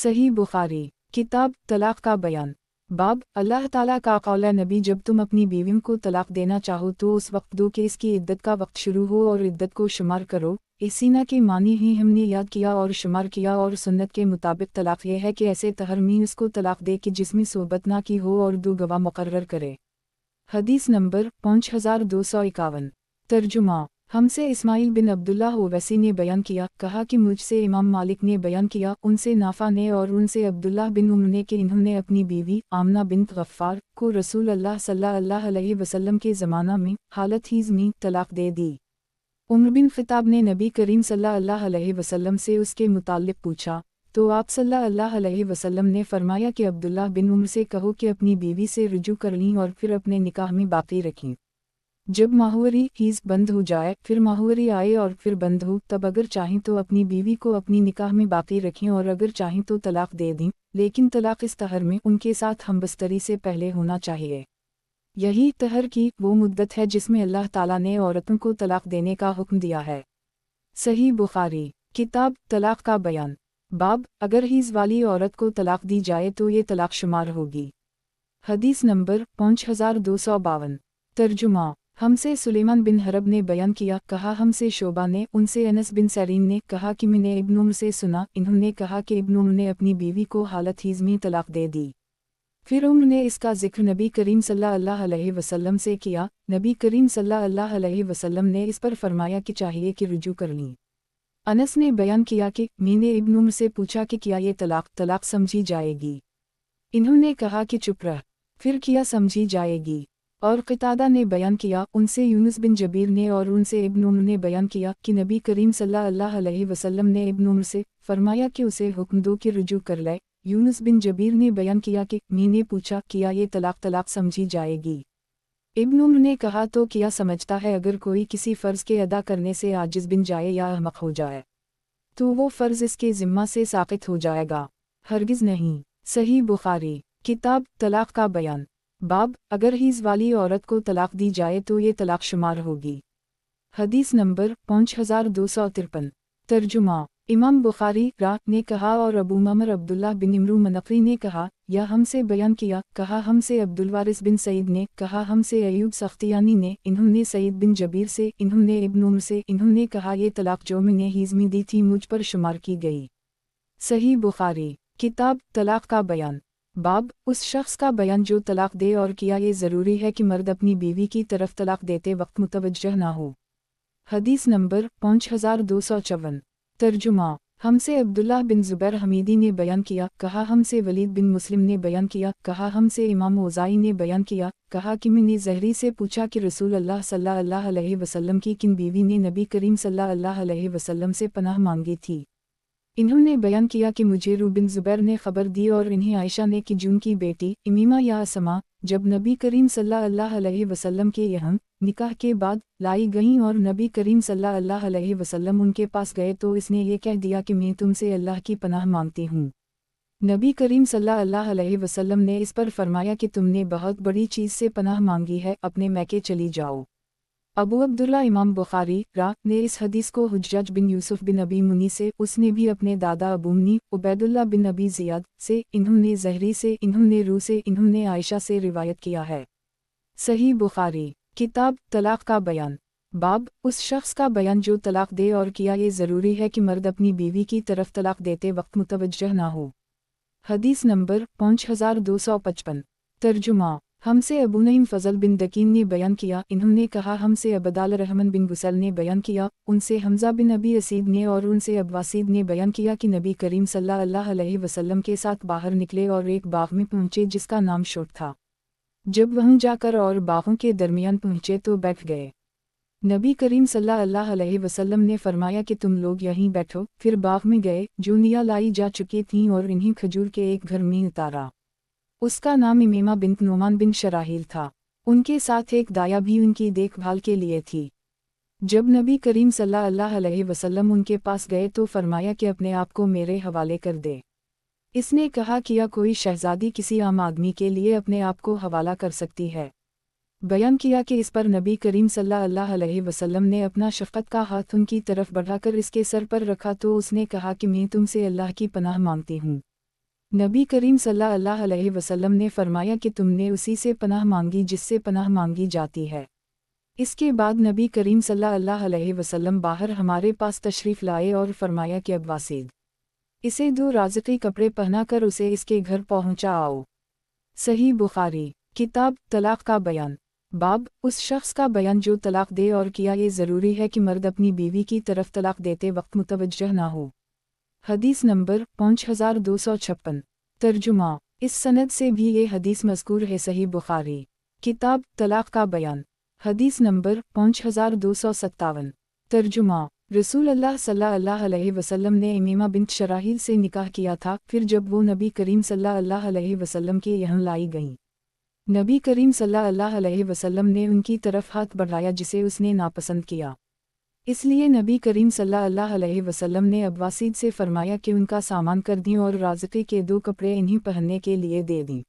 सही बुखारी किताब तलाक का बयान। बाब अल्लाह ताला का कौल है, नबी जब तुम अपनी बीवियों को तलाक देना चाहो तो उस वक्त दो कि इसकी इद्दत का वक्त शुरू हो और इद्दत को शुमार करो। इसीना के मानी ही हमने याद किया और शुमार किया, और सुन्नत के मुताबिक तलाक यह है कि ऐसे तहरमी इसको तलाक दे कि जिसमें सोबत ना की हो और दो गवाह मुकर्रर करे। हदीस नंबर 5251। तर्जुमा। हमसे इस्माइल बिन अब्दुल्लाह ओवैसी ने बयान किया, कहा कि मुझसे इमाम मालिक ने बयान किया, उनसे नाफा ने और उनसे अब्दुल्लाह बिन उम्र ने कि इन्होंने अपनी बीवी आमना बिन्त गफ्फार को रसूल अल्लाह सल्लल्लाहु अलैहि वसल्लम के ज़माना में हालत हीज़ में तलाक दे दी। उम्र बिन खिताब ने नबी करीम सल्लल्लाहु अलैहि वसल्लम से उसके मुताल्लिक़ पूछा, तो आप सल्लल्लाहु अलैहि वसल्लम ने फरमाया कि अब्दुल्लाह बिन उम्र से कहो कि अपनी बीवी से रुजू कर लीं और फिर अपने निकाह में बाकी रखें। जब माहवरी हीज़ बंद हो जाए, फिर माहवरी आए और फिर बंद हो, तब अगर चाहें तो अपनी बीवी को अपनी निकाह में बाकी रखें और अगर चाहें तो तलाक दे दें, लेकिन तलाक इस तहर में उनके साथ हमबस्तरी से पहले होना चाहिए। यही तहर की वो मुद्दत है जिसमें अल्लाह ताला ने औरतों को तलाक देने का हुक्म दिया है। सही बुखारी किताब तलाक का बयान। बाब अगर हीज़ वाली औरत को तलाक दी जाए तो ये तलाक शुमार होगी। हदीस नंबर 5252। तर्जुमा। हमसे सुलेमान बिन हरब ने बयान किया, कहा हमसे शोबा ने, उनसे अनस बिन सरीन ने कहा कि मैंने इब्न उम्र से सुना, इन्होंने कहा कि इब्न उम्र ने अपनी बीवी को हालत हीज़ में तलाक दे दी। फिर उम्र ने इसका जिक्र नबी करीम सल्लल्लाहु अलैहि वसल्लम से किया। नबी करीम सल्लल्लाहु अलैहि वसल्लम ने इस पर फरमाया कि चाहिए कि रुजू कर लीं। अनस ने बयान किया कि मैंने इब्न उम्र से पूछा कि क्या ये तलाक समझी जाएगी। इन्होंने कहा कि चुप रह। फिर किया समझी जाएगी। और क़तादा ने बयान किया, उनसे यूनुस बिन जबीर ने और उनसे इब्न उम्र ने बयान किया कि नबी करीम सल्लल्लाहु अलैहि वसल्लम ने इब्न उम्र से फरमाया कि उसे हुक्म दो कि रुजू कर ले। यूनुस बिन जबीर ने बयान किया कि मैंने पूछा किया ये तलाक समझी जाएगी। इब्न उम्र ने कहा तो किया समझता है अगर कोई किसी फ़र्ज़ के अदा करने से आजिज़ बिन जाए या अहमक हो जाए तो वो फ़र्ज़ इसके ज़िम्मा से साक़ित हो जाएगा, हरगिज़ नहीं। सही बुखारी किताब तलाक का बयान। बाब अगर हीज़ वाली औरत को तलाक दी जाए तो ये तलाक शुमार होगी। हदीस नंबर 5253। तर्जुमा। इमाम बुखारी रा ने कहा और अबू ममर अब्दुल्लाह बिन इमरू मनक़री ने कहा, या हमसे बयान किया, कहा हमसे अब्दुलवारिस बिन सईद ने, कहा हमसे अयूब सख्तियानी ने, इन्होंने सईद बिन जबीर से, इन्होंने इब्न उम्र से, इन्होंने कहा ये तलाक जो मैंने हीज़ में दी थी मुझ पर शुमार की गई। सही बुखारी किताब तलाक का बयान। बाब उस शख्स का बयान जो तलाक दे और किया ये ज़रूरी है कि मर्द अपनी बीवी की तरफ तलाक देते वक्त मुतवज्जह ना हो। हदीस नंबर 5254। तर्जुमा। हमसे अब्दुल्लाह बिन ज़ुबैर हमीदी ने बयान किया, कहा हमसे वलीद बिन मुस्लिम ने बयान किया, कहा हमसे इमाम औज़ाई ने बयान किया, कहा कि मैंने ज़हरी से पूछा कि रसूल अल्लाह सल्लल्लाहु अलैहि वसल्लम की किन बीवी ने नबी करीम सल्लल्लाहु अलैहि वसल्लम से पनाह मांगी थी। इन्होंने बयान किया कि मुझे रू बिन ज़ुबैर ने खबर दी और इन्हें आयशा ने कि जून की बेटी इमीमा या असमा जब नबी करीम सल्लल्लाहु अलैहि वसल्लम के यहाँ निकाह के बाद लाई गईं और नबी करीम सल्लल्लाहु अलैहि वसल्लम उनके पास गए तो इसने ये कह दिया कि मैं तुमसे अल्लाह की पनाह मांगती हूँ। नबी करीम सल्लल्लाहु अलैहि वसल्लम ने इस पर फरमाया कि तुमने बहुत बड़ी चीज़ से पनाह मांगी है, अपने मैके चली जाओ। अबू अब्दुल्ला इमाम बुखारी रा ने इस हदीस को हुज्जज बिन यूसुफ बिन अबी मुनी से, उसने भी अपने दादा अबू मुनी उबैदुल्ला बिन अबी ज़ियाद से, इन्होंने ज़हरी से, इन्होंने रू से, इन्होंने आयशा से रिवायत किया है। सही बुखारी किताब तलाक का बयान। बाब उस शख्स का बयान जो तलाक दे और किया ये ज़रूरी है कि मर्द अपनी बीवी की तरफ तलाक देते वक्त मुतवज्जह ना हो। हदीस नंबर 5255। तर्जुमा। हमसे अबू नईम फ़ज़ल बिन दकीन ने बयान किया, इन्होंने कहा हमसे अबदाल रहमान बिन गुसल ने बयान किया, उनसे हमज़ा बिन अबी असीद ने और उनसे अब्बासीद ने बयान किया कि नबी करीम सल्लल्लाहु अलैहि वसल्लम के साथ बाहर निकले और एक बाग में पहुँचे जिसका नाम शोट था। जब वहाँ जाकर और बागों के दरमियान पहुँचे तो बैठ गए। नबी करीम सल्लल्लाहु अलैहि वसल्लम ने फरमाया कि तुम लोग यहीं बैठो। फिर बाग में गए, जूनिया लाई जा चुकी थीं और इन्हीं खजूर के एक घर में उतारा। उसका नाम इमीमा बिन्त नोमान बिन शराहील था। उनके साथ एक दाया भी उनकी देखभाल के लिए थी। जब नबी करीम सल्लल्लाहु अलैहि वसल्लम उनके पास गए तो फरमाया कि अपने आप को मेरे हवाले कर दे। इसने कहा किया कोई शहजादी किसी आम आदमी के लिए अपने आप को हवाला कर सकती है। बयान किया कि इस पर नबी करीम सल्लल्लाहु अलैहि वसल्लम ने अपना शफ़क़त का हाथ उनकी तरफ बढ़ाकर इसके सर पर रखा तो उसने कहा कि मैं तुमसे अल्लाह की पनाह मांगती हूँ। नबी करीम सल्लल्लाहु अलैहि वसल्लम ने फरमाया कि तुमने उसी से पनाह मांगी जिससे पनाह मांगी जाती है। इसके बाद नबी करीम सल्लल्लाहु अलैहि वसल्लम बाहर हमारे पास तशरीफ़ लाए और फरमाया कि अब वासिद इसे 2 राज़क़ी कपड़े पहना कर उसे इसके घर पहुँचा आओ। सही बुखारी। किताब तलाक़ का बयान। बाब उस शख्स का बयान जो तलाक़ दे और किया ये ज़रूरी है कि मर्द अपनी बीवी की तरफ तलाक़ देते वक्त मुतवज्जह ना हो। हदीस नंबर 5256। तर्जुमा। इस सनद से भी ये हदीस मज़कूर है सही बुखारी। किताब तलाक़ का बयान। हदीस नंबर 5257। तर्जुमा। रसूल अल्लाह सल्लल्लाहु अलैहि वसल्लम ने इमीमा बिन्त शराहील से निकाह किया था, फिर जब वो नबी करीम सल्लल्लाहु अलैहि वसल्लम के यहाँ लाई गईं, नबी करीम सल्लल्लाहु अलैहि वसल्लम ने उनकी तरफ हाथ बढ़ाया जिसे उसने नापसंद किया। इसलिए नबी करीम सल्लल्लाहु अलैहि वसल्लम ने अब्बासीद से फरमाया कि उनका सामान कर दें और राज़क़ी के 2 कपड़े इन्हीं पहनने के लिए दे दें।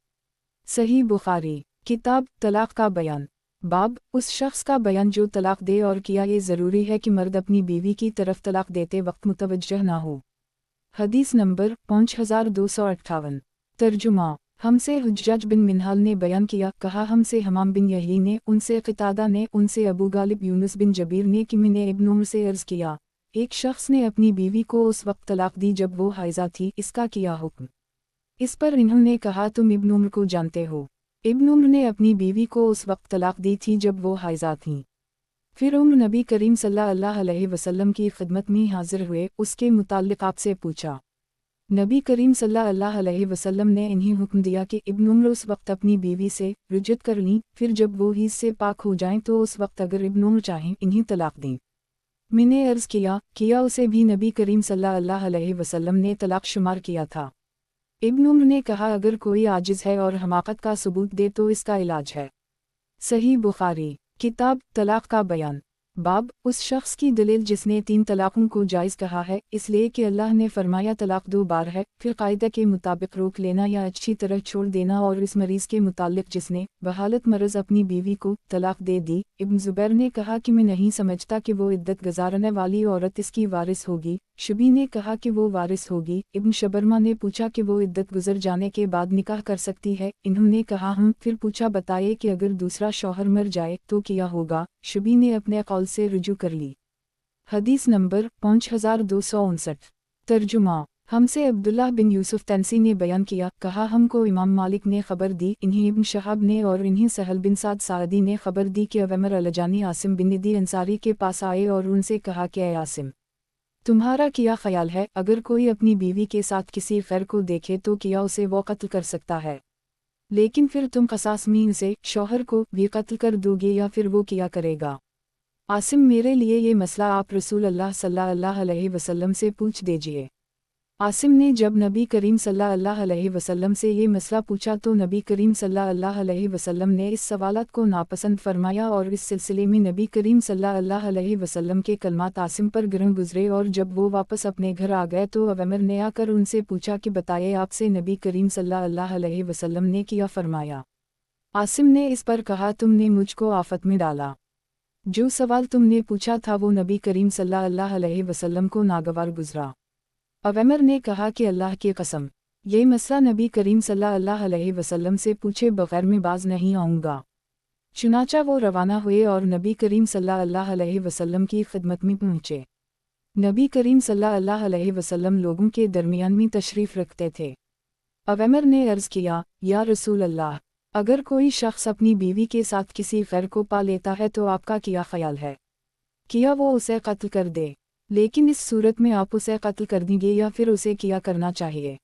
सही बुखारी। किताब तलाक़ का बयान। बाब उस शख्स का बयान जो तलाक़ दे और किया ये ज़रूरी है कि मर्द अपनी बीवी की तरफ तलाक़ देते वक्त मुतवज्जह ना हो। हदीस नंबर 5258। तर्जुमा। हमसे हुज्जाज बिन मिन्हाल ने बयान किया, कहा हमसे हमाम बिन यही ने, उनसे क़तादा ने, उनसे अबू गालिब यूनुस बिन जबीर ने कि मैंने इब्न उम्र से अर्ज़ किया, एक शख्स ने अपनी बीवी को उस वक्त तलाक़ दी जब वो हाइज़ा थी, इसका किया हुक्म। इस पर इन्होंने कहा तुम इब्न उम्र को जानते हो। इब्न उम्र ने अपनी बीवी को उस वक्त तलाक़ दी थी जब वो हाइज़ा थीं। फिर उम्र नबी करीम सल्लल्लाहु अलैहि वसल्लम की खिदमत में हाजिर हुए, उसके मुताल्लिक़ आपसे पूछा। नबी करीम सल्लल्लाहु अलैहि वसल्लम ने इन्हीं हुक्म दिया कि इब्न उम्र उस वक्त अपनी बीवी से रुजत कर लीं, फिर जब वो हीज़ से पाक हो जाएं तो उस वक्त अगर इब्न उम्र चाहें इन्हीं तलाक़ दें। मैंने अर्ज़ किया उसे भी नबी करीम सल्लल्लाहु अलैहि वसल्लम ने तलाक़ शुमार किया था। इब्न उम्र ने कहा अगर कोई आजिज़ है और हमाकत का सबूत दे तो इसका इलाज है। सही बुखारी। किताब तलाक़ का बयान। बाब उस शख्स की दलील जिसने 3 तलाक़ों को जायज़ कहा है, इसलिए कि अल्लाह ने फरमाया तलाक़ 2 बार है, फिर कायदे के मुताबिक रोक लेना या अच्छी तरह छोड़ देना। और इस मरीज़ के मुताल्लिक़ जिसने बहालत मर्ज़ अपनी बीवी को तलाक़ दे दी, इब्न ज़ुबैर ने कहा कि मैं नहीं समझता कि वो इद्दत गुज़ारने वाली औरत इसकी वारिस होगी। शुबी ने कहा कि वो वारिस होगी। इब्न शबरमा ने पूछा कि वो इद्दत गुज़र जाने के बाद निकाह कर सकती है, इन्होंने कहा हम। फिर पूछा बताइए कि अगर दूसरा शौहर मर जाए तो क्या होगा। शुबी ने अपने कौल से रुजू कर ली। हदीस नंबर 5259। तर्जुमा। हमसे अब्दुल्लाह बिन यूसुफ तंसी ने बयान किया, कहा हमको इमाम मालिक ने खबर दी, इन्हीं इब्न शहाब ने और इन्हीं सहल बिन साद सादी ने खबर दी कि अवैमर अलजानी आसिम बिन नदी अंसारी के पास आए और उनसे कहा कि ऐ आसिम, तुम्हारा क्या ख्याल है, अगर कोई अपनी बीवी के साथ किसी गैर को देखे तो क्या उसे वो कत्ल कर सकता है, लेकिन फिर तुम क़सास में उसे शौहर को भी कत्ल कर दोगे या फिर वो क्या करेगा। आसिम मेरे लिए ये मसला आप रसूल अल्लाह सल्लल्लाहु अलैहि वसल्लम से पूछ दीजिए। आसिम ने जब नबी करीम सल्लल्लाहु अलैहि वसल्लम से ये मसला पूछा तो नबी करीम सल्लल्लाहु अलैहि वसल्लम ने इस सवालात को नापसंद फरमाया और इस सिलसिले में नबी करीम सल्लल्लाहु अलैहि वसल्लम के कलमात आसिम पर गिरह गुजरे। और जब वो वापस अपने घर आ गए तो अवैमर ने आकर उनसे पूछा कि बताइए आपसे नबी करीम सल्लल्लाहु अलैहि वसल्लम ने क्या फरमाया। आसिम ने इस पर कहा तुमने मुझको आफत में डाला। जो सवाल तुमने पूछा था वो नबी करीम सल्लल्लाहु अलैहि वसल्लम को नागवार गुजरा। अवैमर ने कहा कि अल्लाह की कसम, ये मसला नबी करीम सल्लल्लाहु अलैहि वसल्लम से पूछे बगैर मैं बाज नहीं आऊँगा। चुनाचा वो रवाना हुए और नबी करीम सल्लल्लाहु अलैहि वसल्लम की खिदमत में पहुँचे। नबी करीम सल्लल्लाहु अलैहि वसल्लम लोगों के दरमियान में तशरीफ़ रखते थे। अवैमर ने अर्ज़ किया, या रसूल अल्लाह, अगर कोई शख्स अपनी बीवी के साथ किसी गैर को पा लेता है तो आपका क्या ख्याल है, क्या वो उसे कत्ल कर दे, लेकिन इस सूरत में आप उसे कत्ल कर देंगे या फिर उसे क्या करना चाहिए।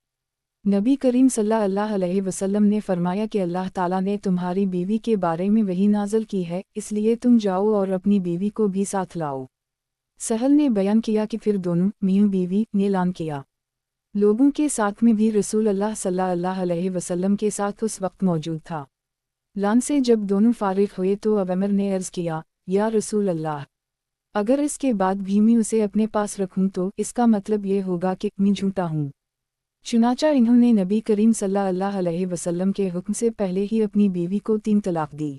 नबी करीम सल्लल्लाहु अलैहि वसल्लम ने फरमाया कि अल्लाह ताला ने तुम्हारी बीवी के बारे में वही नाज़िल की है, इसलिए तुम जाओ और अपनी बीवी को भी साथ लाओ। सहल ने बयान किया कि फिर दोनों मियां बीवी ने ऐलान किया। लोगों के साथ में भी रसूल अल्लाह सल्लल्लाहु अलैहि वसल्लम के साथ उस वक्त मौजूद था। लान से जब दोनों फारिग हुए तो अवैमर ने अर्ज़ किया, या रसूल अल्लाह, अगर इसके बाद भी मैं उसे अपने पास रखूं तो इसका मतलब ये होगा कि मैं झूठा हूँ। चुनाचा इन्होंने नबी करीम सल्लल्लाहु अलैहि वसल्लम के हुक्म से पहले ही अपनी बीवी को 3 तलाक दी।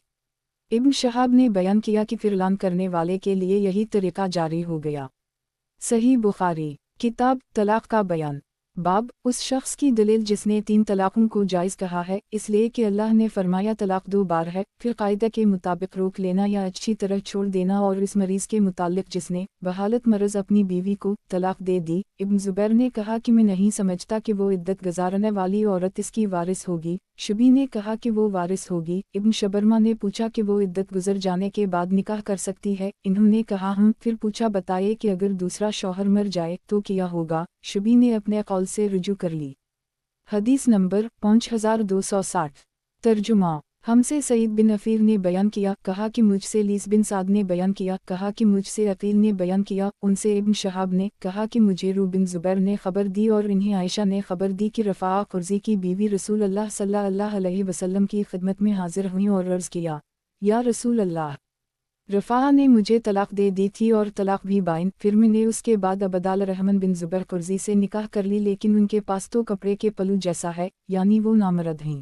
इब्न शहाब ने बयान किया कि फिर ऐलान करने वाले के लिए यही तरीका जारी हो गया। सही बुखारी। किताब तलाक का बयान। बाब उस शख्स की दलील जिसने 3 तलाक़ों को जायज़ कहा है, इसलिए कि अल्लाह ने फरमाया तलाक़ 2 बार है, फिर कायदा के मुताबिक रोक लेना या अच्छी तरह छोड़ देना। और इस मरीज़ के मुतालिक जिसने बहालत मरज़ अपनी बीवी को तलाक़ दे दी, इब्न ज़ुबैर ने कहा कि मैं नहीं समझता कि वो इद्दत गुज़ारने वाली औरत इसकी वारिस होगी। शुबी ने कहा कि वो वारिस होगी। इब्न शबरमा ने पूछा कि वो इद्दत गुज़र जाने के बाद निकाह कर सकती है? इन्होंने कहा हम। फिर पूछा बताइए कि अगर दूसरा शौहर मर जाए तो क्या होगा? शुबी ने अपने कौल से रुजू कर ली। हदीस नंबर 5260। तर्जुमा। हमसे सईद बिन अफीर ने बयान किया, कहा कि मुझसे लीस बिन साद ने बयान किया, कहा कि मुझसे अकील ने बयान किया, उनसे इब्न शहाब ने कहा कि मुझे रू बिन ज़ुबैर ने खबर दी और इन्हें आयशा ने खबर दी कि रफ़ा क़ुरज़ी की बीवी रसूल अल्लाह सल्लल्लाहु अलैहि वसल्लम की खिदमत में हाजिर हुई और अर्ज़ किया, या रसूल अल्लाह, रफ़ा ने मुझे तलाक़ दे दी थी और तलाक़ भी बाइन। फिर मैंने उसके बाद अबदाल रहमान बिन ज़ुबैर क़ुरज़ी से निकाह कर ली, लेकिन उनके पास तो कपड़े के पल्लू जैसा है, यानी वो नामर्द हैं।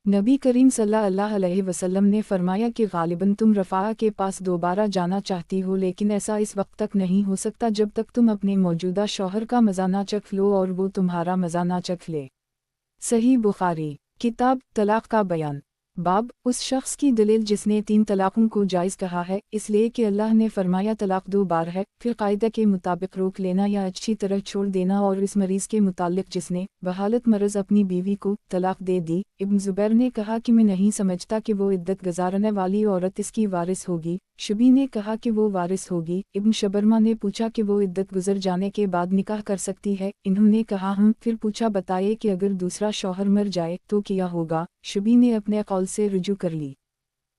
नबी करीम सल्लल्लाहु अलैहि वसल्लम ने फरमाया कि गालिबन तुम रफ़ा के पास दोबारा जाना चाहती हो, लेकिन ऐसा इस वक्त तक नहीं हो सकता जब तक तुम अपने मौजूदा शौहर का मज़ा ना चख लो और वो तुम्हारा मज़ा ना चख ले। सही बुखारी। किताब तलाक़ का बयान। बाब उस शख्स की दलील जिसने 3 तलाक़ों को जायज़ कहा है, इसलिए कि अल्लाह ने फरमाया तलाक़ 2 बार है, फिर कायदा के मुताबिक रोक लेना या अच्छी तरह छोड़ देना। और इस मरीज़ के मुतालिक जिसने बहालत मरज़ अपनी बीवी को तलाक़ दे दी, इब्न ज़ुबैर ने कहा कि मैं नहीं समझता कि वो इद्दत गुज़ारने वाली औरत इसकी वारिस होगी। शुबी ने कहा कि वो वारिस होगी। इब्न शबरमा ने पूछा कि वो इद्दत गुज़र जाने के बाद निकाह कर सकती है? इन्होंने कहा हम। फिर पूछा बताइए कि अगर दूसरा शौहर मर जाए तो क्या होगा? शुबी ने अपने कौल से रुजू कर ली।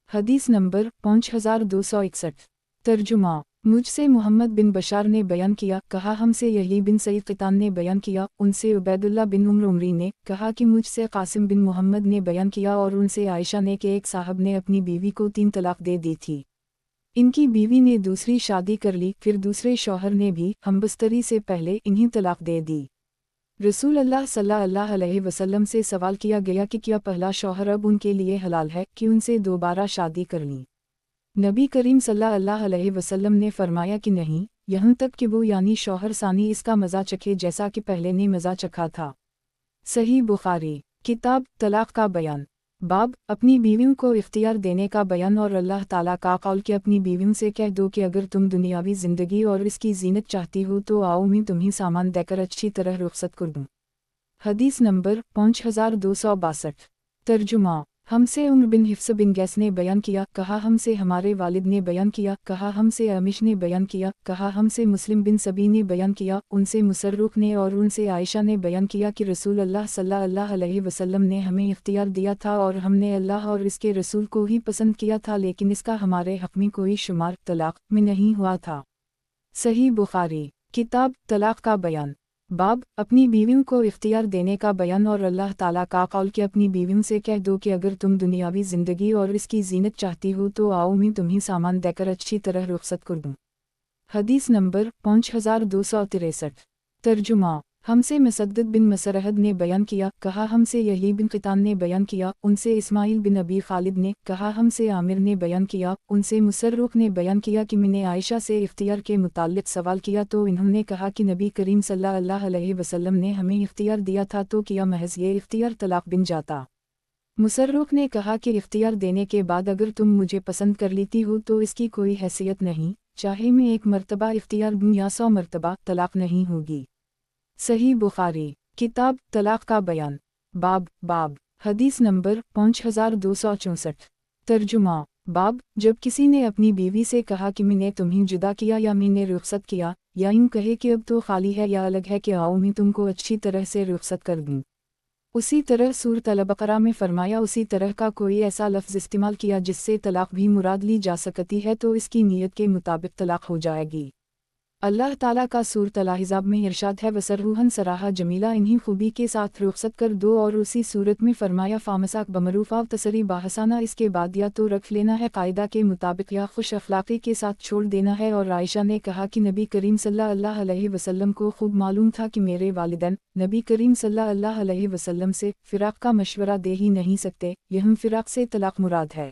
हदीस नंबर 5261। तर्जुमा। मुझसे मोहम्मद बिन बशार ने बयान किया, कहा हमसे यही बिन सईद क़ितान ने बयान किया, उनसे उबैदुल्लाह बिन उम्र उमरी ने कहा कि मुझसे कासिम बिन मोहम्मद ने बयान किया और उनसे आयशा ने कि एक साहब ने अपनी बीवी को 3 तलाक़ दे दी थी। इनकी बीवी ने दूसरी शादी कर ली, फिर दूसरे शौहर ने भी हमबस्तरी से पहले इन्हीं तलाक़ दे दी। रसूल अल्लाह सल्लल्लाहु अलैहि वसल्लम से सवाल किया गया कि क्या पहला शौहर अब उनके लिए हलाल है कि उनसे दोबारा शादी कर ली? नबी करीम सल्लल्लाहु अलैहि वसल्लम ने फरमाया कि नहीं, यहाँ तक कि वो यानी शौहर सानी इसका मज़ा चखे जैसा कि पहले ने मज़ा चखा था। सही बुखारी। किताब तलाक़ का बयान। बाब अपनी बीवियों को इख्तियार देने का बयान और अल्लाह ताला का कौल कि अपनी बीवियों से कह दो कि अगर तुम दुनियावी ज़िंदगी और इसकी जीनत चाहती हो तो आओ मैं तुम्हें सामान देकर अच्छी तरह रुखसत कर दूँ। हदीस नंबर 5262। तर्जुमा। हमसे उम्र बिन हिफ्स बिन गैस ने बयान किया, कहा हमसे हमारे वालिद ने बयान किया, कहा हमसे अमिश ने बयान किया, कहा हमसे मुस्लिम बिन सबी ने बयान किया, उनसे मुसर्रुख ने और उनसे आयशा ने बयान किया कि रसूल अल्लाह सल्लल्लाहु अलैहि वसल्लम ने हमें इख्तियार दिया था और हमने अल्लाह और इसके रसूल को ही पसंद किया था, लेकिन इसका हमारे हक़ में कोई शुमार तलाक़ में नहीं हुआ था। सही बुखारी। किताब तलाक़ का बयान। बाब अपनी बीवियों को इख्तियार देने का बयान और अल्लाह ताला का कौल कि अपनी बीवियों से कह दो कि अगर तुम दुनियावी ज़िंदगी और इसकी जीनत चाहती हो तो आओ मैं तुम्हें सामान देकर अच्छी तरह रुखसत कर दूँ। हदीस नंबर 5263। तर्जुमा। हमसे मुसद्दद बिन मसरहद ने बयान किया, कहा हमसे यही बिन क़ितान ने बयान किया, उनसे इस्माइल बिन अबी खालिद ने कहा हमसे आमिर ने बयान किया, उनसे मुसर्रुख ने बयान किया कि मैंने आयशा से इख्तियार के मुताल्लिक़ सवाल किया तो इन्होंने कहा कि नबी करीम सल्लल्लाहु अलैहि वसल्लम ने हमें इख्तियार दिया था तो क्या महज़ ये इख्तियार तलाक़ बिन जाता? मुसर्रुख ने कहा कि इख्तियार देने के बाद अगर तुम मुझे पसंद कर लेती हो तो इसकी कोई हैसियत नहीं, चाहे मैं 1 मरतबा इख्तियार दूँ या 100 मरतबा, तलाक़ नहीं होगी। सही बुखारी। किताब तलाक़ का बयान। बाब हदीस नंबर 5264। तर्जुमा। बाब जब किसी ने अपनी बीवी से कहा कि मैंने तुम्हें जुदा किया या मैंने रुखसत किया, या यूँ कहे कि अब तो खाली है या अलग है कि आओ मैं तुमको अच्छी तरह से रुखसत कर दूँ। उसी तरह सूरत अल-बक़रा में फरमाया उसी तरह का कोई ऐसा लफ्ज़ इस्तेमाल किया जिससे तलाक़ भी मुराद ली जा सकती है तो इसकी नीयत के मुताबिक तलाक़ हो जाएगी। अल्लाह ताला का सूरत अल-अहज़ाब में इरशाद है वसर्रुहन सराहा जमीला, इन्हीं खूबी के साथ रुखसत कर दो। और उसी सूरत में फरमाया फ़ामसाक बमरूफ़ा तसरी बाहसाना, इसके बाद या तो रख लेना है कायदा के मुताबिक या खुश अखलाक़ी के साथ छोड़ देना है। और आयशा ने कहा कि नबी करीम सल्लल्लाहु अलैहि वसल्लम को खूब मालूम था कि मेरे वालिदैन नबी करीम सल्लल्लाहु अलैहि वसल्लम से फ़िराक़ का मशवरा दे ही नहीं सकते, यह फ़िराक़ से तलाक़ मुराद है।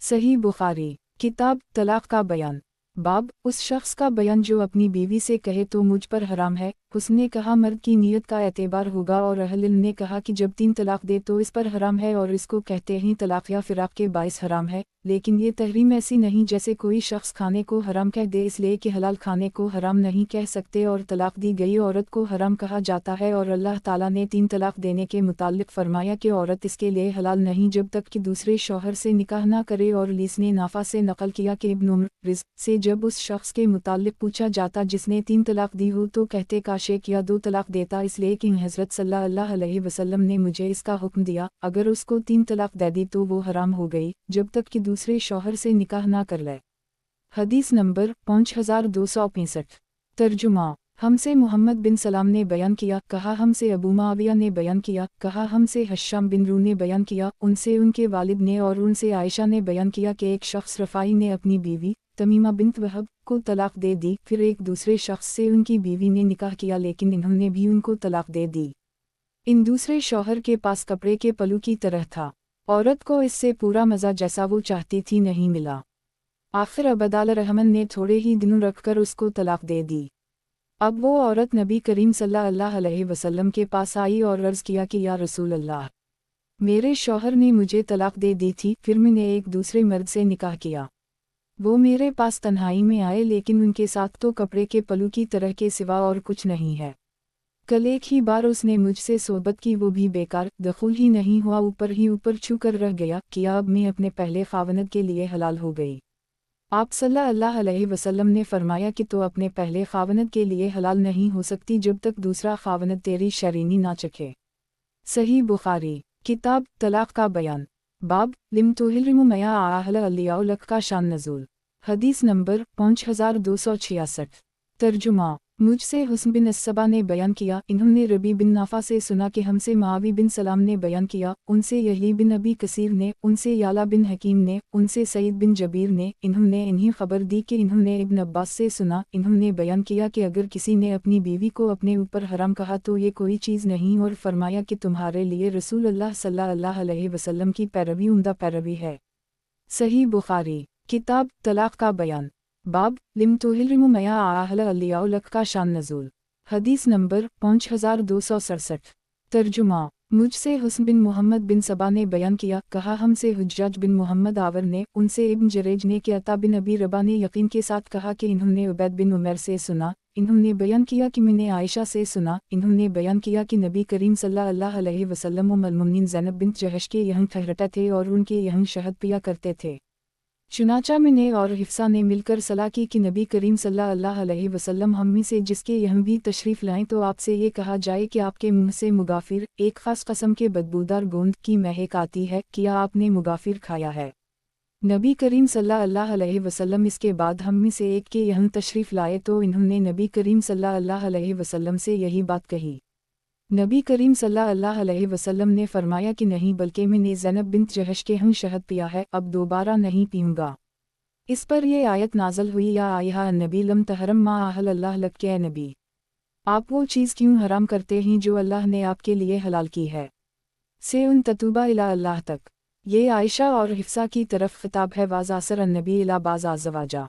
सही बुखारी। किताब तलाक़ का बयान। बाब उस शख्स का बयान जो अपनी बीवी से कहे तो मुझ पर हराम है, حسن نے کہا مرد کی نیت کا اعتبار ہوگا، اور اہل علم نے کہا کہ جب 3 طلاق دے تو اس پر حرام ہے، اور اس کو کہتے ہیں طلاق یا فراق کے باعث حرام ہے، لیکن یہ تحریم ایسی نہیں جیسے کوئی شخص کھانے کو حرام کہہ دے، اس لیے کہ حلال کھانے کو حرام نہیں کہہ سکتے، اور طلاق دی گئی عورت کو حرام کہا جاتا ہے، اور اللہ تعالیٰ نے 3 طلاق دینے کے متعلق فرمایا کہ عورت اس کے لیے حلال نہیں جب تک کہ دوسرے شوہر سے نکاح نہ کرے، اور لیس نے نافع سے نقل کیا کہ ابن عمر رزق سے جب اس شخص کے متعلق پوچھا جاتا جس نے 3 طلاق دی ہو تو کہتے کاش ایک یا 2 طلاق دیتا، اس لیے کہ حضرت صلی اللہ علیہ وسلم نے مجھے اس کا حکم دیا، اگر اس کو 3 طلاق دے دی تو وہ حرام ہو گئی جب تک کہ دوسرے شوہر سے نکاح نہ کر لے۔ حدیث نمبر 5265۔ ترجمہ: ہم سے محمد بن سلام نے بیان کیا، کہا ہم سے ابو معاویہ نے بیان کیا، کہا ہم سے ہشام بن رو نے بیان کیا، ان سے ان کے والد نے، اور ان سے عائشہ نے بیان کیا کہ ایک شخص رفاعی نے اپنی بیوی تمیمہ بنت وہب کو طلاق دے دی، پھر ایک دوسرے شخص سے ان کی بیوی نے نکاح کیا لیکن انہوں نے بھی ان کو طلاق دے دی۔ ان دوسرے شوہر کے پاس کپڑے کے پلو کی طرح تھا، عورت کو اس سے پورا مزہ جیسا وہ چاہتی تھی نہیں ملا، آخر عبداللہ رحمن نے تھوڑے ہی دنوں رکھ کر اس کو طلاق دے دی۔ اب وہ عورت نبی کریم صلی اللہ علیہ وسلم کے پاس آئی اور عرض کیا کہ یا رسول اللہ، میرے شوہر نے مجھے طلاق دے دی تھی، پھر میں نے ایک دوسرے مرد سے نکاح کیا، وہ میرے پاس تنہائی میں آئے لیکن ان کے ساتھ تو کپڑے کے پلو کی طرح کے سوا اور کچھ نہیں ہے، کل ایک ہی بار اس نے مجھ سے صحبت کی، وہ بھی بیکار، دخول ہی نہیں ہوا، اوپر ہی اوپر چھو کر رہ گیا، کیا اب میں اپنے پہلے خاوند کے لیے حلال ہو گئی؟ آپ صلی اللہ علیہ وسلم نے فرمایا کہ تو اپنے پہلے خاوند کے لیے حلال نہیں ہو سکتی جب تک دوسرا خاوند تیری شرینی نہ چکھے۔ صحیح بخاری، کتاب طلاق کا بیان، باب لم تحرم ما احل اللہ لک کا شان نزول۔ حدیث نمبر 5266۔ ترجمہ: مجھ سے حسن بن الصبا نے بیان کیا، انہوں نے ربی بن نافع سے سنا کہ ہم سے معاوی بن سلام نے بیان کیا، ان سے یحیی بن ابی کثیر نے، ان سے یعلا بن حکیم نے، ان سے سعید بن جبیر نے، انہوں نے انہیں خبر دی کہ انہوں نے ابن عباس سے سنا، انہوں نے بیان کیا کہ اگر کسی نے اپنی بیوی کو اپنے اوپر حرام کہا تو یہ کوئی چیز نہیں، اور فرمایا کہ تمہارے لیے رسول اللہ صلی اللہ علیہ وسلم کی پیروی عمدہ پیروی ہے۔ صحیح بخاری، کتاب طلاق کا بیان، باب لم تحرم ما احل اللہ لک کا شان نزول۔ حدیث نمبر 5267۔ ترجمہ: مجھ سے حسن بن محمد بن صبا نے بیان کیا، کہا ہم سے حجاج بن محمد آور نے، ان سے ابن جریج نے کہ عطا بن ابی ربا نے یقین کے ساتھ کہا کہ انہوں نے عبید بن عمر سے سنا، انہوں نے بیان کیا کہ میں نے عائشہ سے سنا، انہوں نے بیان کیا کہ نبی کریم صلی اللہ علیہ وسلم ام المؤمنین زینب بنت جہش کے یہاں ٹھہرتے تھے اور ان کے یہاں شہد پیا کرتے تھے، چنانچہ میں نے اور حفصہ نے مل کر صلاح کی کہ نبی کریم صلی اللہ علیہ وسلم ہم میں سے جس کے یہاں بھی تشریف لائیں تو آپ سے یہ کہا جائے کہ آپ کے منہ سے مغافر، ایک خاص قسم کے بدبودار گوند کی مہک آتی ہے، کیا آپ نے مغافر کھایا ہے؟ نبی کریم صلی اللہ علیہ وسلم اس کے بعد ہم میں سے ایک کے یہاں تشریف لائے تو انہوں نے نبی کریم صلی اللہ علیہ وسلم سے یہی بات کہی، نبی کریم صلی اللہ علیہ وسلم نے فرمایا کہ نہیں، بلکہ میں نے زینب بنت جہش کے ہم شہد پیا ہے، اب دوبارہ نہیں پیوں گا۔ اس پر یہ آیت نازل ہوئی، یا ایھا النبی لم تحرم ما احل اللہ لک، کہ اے نبی، آپ وہ چیز کیوں حرام کرتے ہیں جو اللہ نے آپ کے لیے حلال کی ہے، سے ان تتوبہ الی اللہ تک۔ یہ عائشہ اور حفصہ کی طرف خطاب ہے، واضح النبی الی بعض ازواجہ۔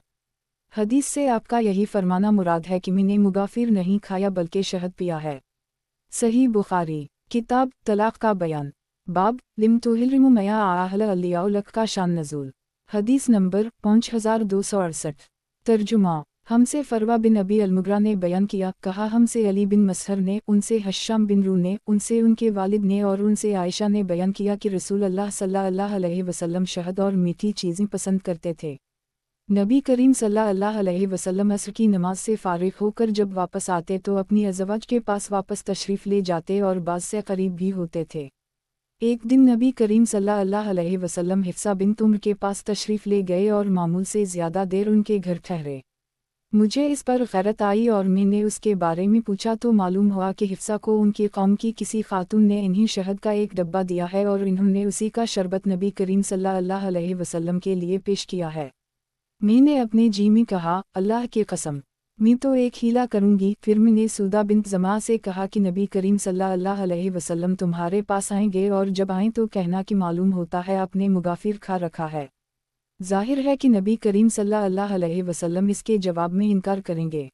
حدیث سے آپ کا یہی فرمانا مراد ہے کہ میں نے مغافر نہیں کھایا بلکہ شہد پیا ہے۔ صحیح بخاری، کتاب طلاق کا بیان، باب لم تحرم ما احل اللہ لک کا شان نزول۔ حدیث نمبر 5268۔ ترجمہ: ہم سے فروہ بن ابی المغرا نے بیان کیا، کہا ہم سے علی بن مسہر نے، ان سے ہشام بن رو نے، ان سے ان کے والد نے اور ان سے عائشہ نے بیان کیا کہ رسول اللہ صلی اللہ علیہ وسلم شہد اور میٹھی چیزیں پسند کرتے تھے۔ نبی کریم صلی اللہ علیہ وسلم عصر کی نماز سے فارغ ہو کر جب واپس آتے تو اپنی ازواج کے پاس واپس تشریف لے جاتے اور بعض سے قریب بھی ہوتے تھے۔ ایک دن نبی کریم صلی اللہ علیہ وسلم حفصہ بنت عمر کے پاس تشریف لے گئے اور معمول سے زیادہ دیر ان کے گھر ٹھہرے۔ مجھے اس پر غیرت آئی اور میں نے اس کے بارے میں پوچھا تو معلوم ہوا کہ حفصہ کو ان کی قوم کی کسی خاتون نے انہیں شہد کا ایک ڈبہ دیا ہے اور انہوں نے اسی کا شربت نبی کریم صلی اللہ علیہ وسلم کے لیے پیش کیا ہے۔ میں نے اپنے جی میں کہا، اللہ کی قسم، میں تو ایک ہیلا کروں گی۔ پھر میں نے سودہ بنت زمعہ سے کہا کہ نبی کریم صلی اللہ علیہ وسلم تمہارے پاس آئیں گے اور جب آئیں تو کہنا کہ معلوم ہوتا ہے آپ نے مغافر کھا رکھا ہے۔ ظاہر ہے کہ نبی کریم صلی اللہ علیہ وسلم اس کے جواب میں انکار کریں گے۔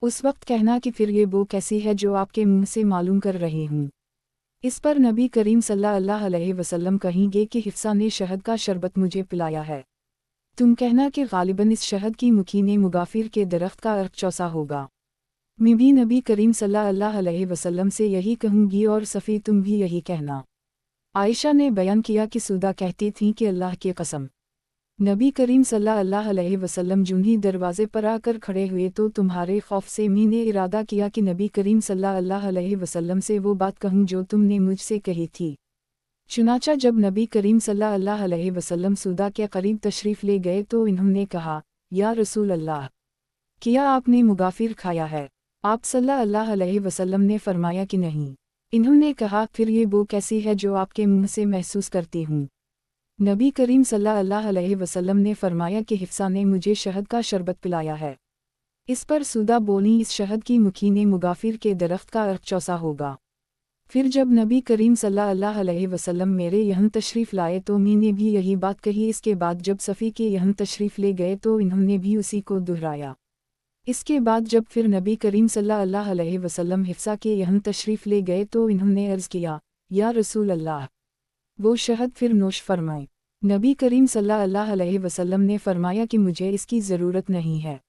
उस वक्त कहना कि फिर ये वो कैसी है जो आपके मुंह से मालूम कर रही हूँ। इस पर नबी करीम सल्लल्लाहु अलैहि वसल्लम कहेंगे कि हिफ्सा ने शहद का शरबत मुझे पिलाया है। तुम कहना कि गालिबन इस शहद की मुखी ने मुगाफिर के दरख्त का अर्क चौसा होगा। मैं भी नबी करीम सल्लल्लाहु अलैहि वसल्लम से यही कहूँगी और सफ़ी तुम भी यही कहना। आयशा ने बयान किया कि सुदा कहती थीं कि अल्लाह की कसम, नबी करीम सल्लल्लाहु अलैहि वसल्लम जूही दरवाज़े पर आकर खड़े हुए तो तुम्हारे खौफ से मैंने इरादा किया कि नबी करीम सल्लल्लाहु अलैहि वसल्लम से वो बात कहूँ जो तुमने मुझसे कही थी। चुनाचा जब नबी करीम सल्लल्लाहु अलैहि वसल्लम सुदा के करीब तशरीफ़ ले गए तो इन्होंने कहा, या रसूल अल्लाह, क्या आपने मुगाफिर खाया है? आप सल्लल्लाहु अलैहि वसल्लम ने फरमाया कि नहीं। इन्होंने कहा, फिर ये वो कैसी है जो आपके मुंह से महसूस करती हूँ? नबी करीम सल्लल्लाहु अलैहि वसल्लम ने फरमाया कि हिफ्सा ने मुझे शहद का शरबत पिलाया है। इस पर सुदा बोली, इस शहद की मुखी ने मुगाफिर के दरख्त का अर्क चौसा होगा। फिर जब नबी करीम सल्लल्लाहु अलैहि वसल्लम मेरे यहाँ तशरीफ़ लाए तो मैंने भी यही बात कही। इसके बाद जब सफ़ी के यहाँ तशरीफ़ ले गए तो इन्होंने भी उसी को दोहराया। इसके बाद जब फिर नबी करीम सल्लल्लाहु अलैहि वसल्लम हिफ्सा के यहाँ तशरीफ़ ले गए तो इन्होंने अर्ज़ किया, या रसूल अल्लाह, वो शहद फिर नोश फरमाएं। नबी करीम सल्लल्लाहु अलैहि वसल्लम ने फरमाया कि मुझे इसकी ज़रूरत नहीं है।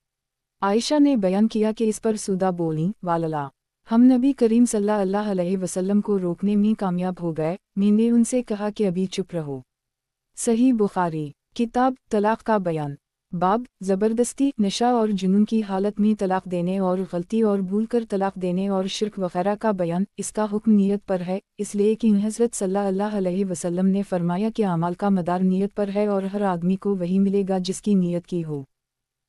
आयशा ने बयान किया कि इस पर सुदा बोलीं, वालला, हम नबी करीम सल्लल्लाहु अलैहि वसल्लम को रोकने में कामयाब हो गए। मैंने उनसे कहा कि अभी चुप रहो। सही बुखारी किताब तलाक़ का बयान। बाब ज़बरदस्ती, नशा और जुनून की हालत में तलाक़ देने और गलती और भूल कर तलाक़ देने और शिर्क वग़ैरह का बयान। इसका हुक्म नियत पर है, इसलिए कि हज़रत सल्लल्लाहु अलैहि वसल्लम ने फरमाया कि अमाल का मदार नियत पर है और हर आदमी को वही मिलेगा जिसकी नियत की हो।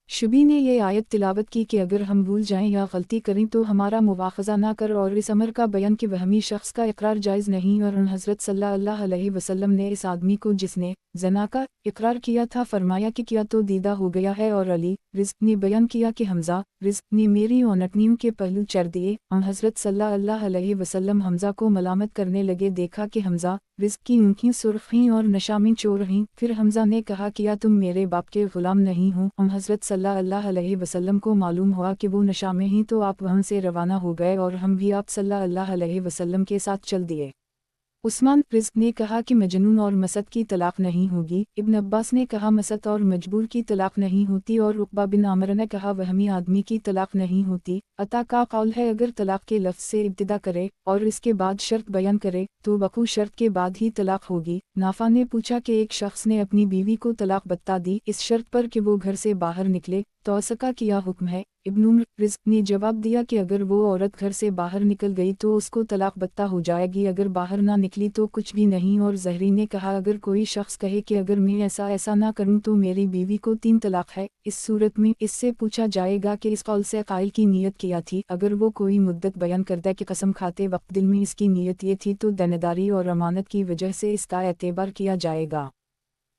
शुबी ने ये आयत तिलावत की कि अगर हम भूल जाएं या गलती करें तो हमारा मुवाख़ज़ा ना कर, और इस अमर का बयान कि वहमी शख्स का इकरार जायज़ नहीं। और हज़रत सल्लल्लाहु अलैहि वसल्लम ने इस आदमी को जिसने ज़ना का इकरार किया था फरमाया कि क्या तो दीदा हो गया है। और अली रिज़्क़ ने बयान किया कि हमज़ा रिज़्क़ ने मेरी औनटनियों के पहलू चढ़ दिए। हज़रत सल्लल्लाहु अलैहि वसल्लम हमज़ा को मलामत करने लगे। देखा कि हमज़ा रिज़्क़ की आँखें सुर्ख़ हैं और नशा में चोर हैं। फिर हमज़ा ने कहा, क्या तुम मेरे बाप के ग़ुलाम नहीं हो? हज़रत सल्लल्लाहु अलैहि वसल्लम को मालूम हुआ कि वो नशा में हैं तो आप वहाँ से रवाना हो गए और हम भी आप सल्लल्लाहु अलैहि वसल्लम के साथ चल दिए। उस्मान रिज़्क़ ने कहा कि मजनून और मसद की तलाक़ नहीं होगी। इब्न अब्बास ने कहा मसद और मजबूर की तलाक़ नहीं होती। और उक़बा बिन आमिर ने कहा वहमी आदमी की तलाक़ नहीं होती। अता का कौल है, अगर तलाक़ के लफ्ज़ से इब्तिदा करे और इसके बाद शर्त बयान करे तो वक़ू शर्त के बाद ही तलाक़ होगी। नाफा ने पूछा कि एक शख्स ने अपनी बीवी को तलाक़ बता दी इस शर्त पर कि वो घर से बाहर निकले तो उसका क्या हुक्म है? इब्न उम्र रिज़्क़ ने जवाब दिया कि अगर वो औरत घर से बाहर निकल गई तो उसको तलाक़ बत्ता हो जाएगी, अगर बाहर ना निकली तो कुछ भी नहीं। और ज़हरी ने कहा, अगर कोई शख्स कहे कि अगर मैं ऐसा ना करूं तो मेरी बीवी को 3 तलाक़ है, इस सूरत में इससे पूछा जाएगा कि इस कौल से कायल की नीयत क्या थी। अगर वो कोई मुद्दत बयान कर दे कि कसम खाते वक्त दिल में इसकी नीयत ये थी तो देनदारी और अमानत की वजह से इसका एतबार किया जाएगा।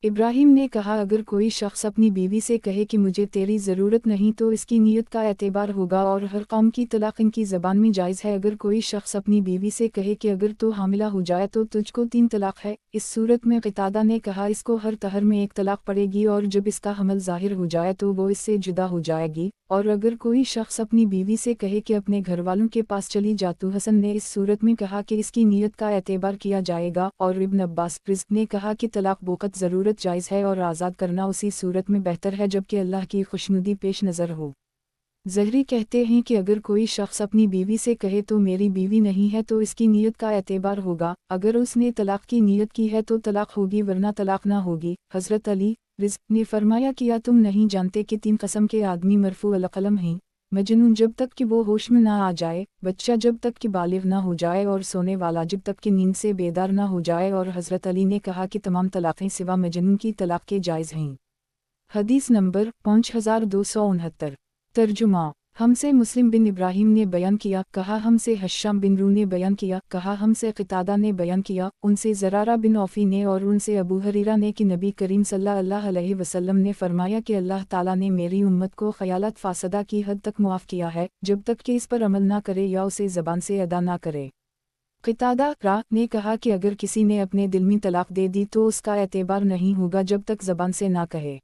इब्राहिम ने कहा, अगर कोई शख्स अपनी बीवी से कहे कि मुझे तेरी ज़रूरत नहीं तो इसकी नीयत का एतबार होगा। और हर कौम की तलाक़ इनकी ज़बान में जायज़ है। अगर कोई शख्स अपनी बीवी से कहे कि अगर तो हामिला हो जाए तो तुझको 3 तलाक़ है, इस सूरत में क़तादा ने कहा इसको हर तहर में 1 तलाक़ पड़ेगी और जब इसका हमल ज़ाहिर हो जाए तो वो इससे जुदा हो जाएगी। और अगर कोई शख्स अपनी बीवी से कहे कि अपने घर वालों के पास चली जा तो हसन ने इस सूरत में कहा कि इसकी नीयत का एतबार किया जाएगा। और इब्न अब्बास रिज़्क़ ने कहा कि तलाक़ बोक़त ज़रूरत जायज़ है और आज़ाद करना उसी सूरत में बेहतर है जबकि अल्लाह की खुशनुदी पेश नज़र हो। ज़हरी कहते हैं कि अगर कोई शख्स अपनी बीवी से कहे तो मेरी बीवी नहीं है तो इसकी नीयत का एतबार होगा, अगर उसने तलाक़ की नीयत की है तो तलाक़ होगी वरना तलाक़ ना होगी। हज़रत अली रिज़्क़ ने फरमाया, किया तुम नहीं जानते कि 3 कस्म के आदमी मरफू अल क़लम हैं? मजनून जब तक कि वो होश में ना आ जाए, बच्चा जब तक कि बालिग़ ना हो जाए और सोने वाला जब तक कि नींद से बेदार ना हो जाए। और हज़रत अली ने कहा कि तमाम तलाक़ें सिवा मजनून की तलाक़ के जायज़ हैं। हदीस नंबर 5269। तर्जुमा। हमसे मुस्लिम बिन इब्राहिम ने बयान किया, कहा हमसे हश्शाम बिन रू ने बयान किया, कहा हमसे क़तादा ने बयान किया, उनसे ज़रारा बिन औफ़ी ने और उनसे अबू हरीरा ने कि नबी करीम सल्लल्लाहु अलैहि वसल्लम ने फरमाया कि अल्लाह ताला ने मेरी उम्मत को ख़यालात फ़ासदा की हद तक मुआफ़ किया है जब तक कि इस पर अमल ना करे या उसे ज़बान से अदा ना करे। क़तादा रा ने कहा कि अगर किसी ने अपने दिल में तलाक़ दे दी तो उसका एतबार नहीं होगा जब तक ज़बान से ना कहे।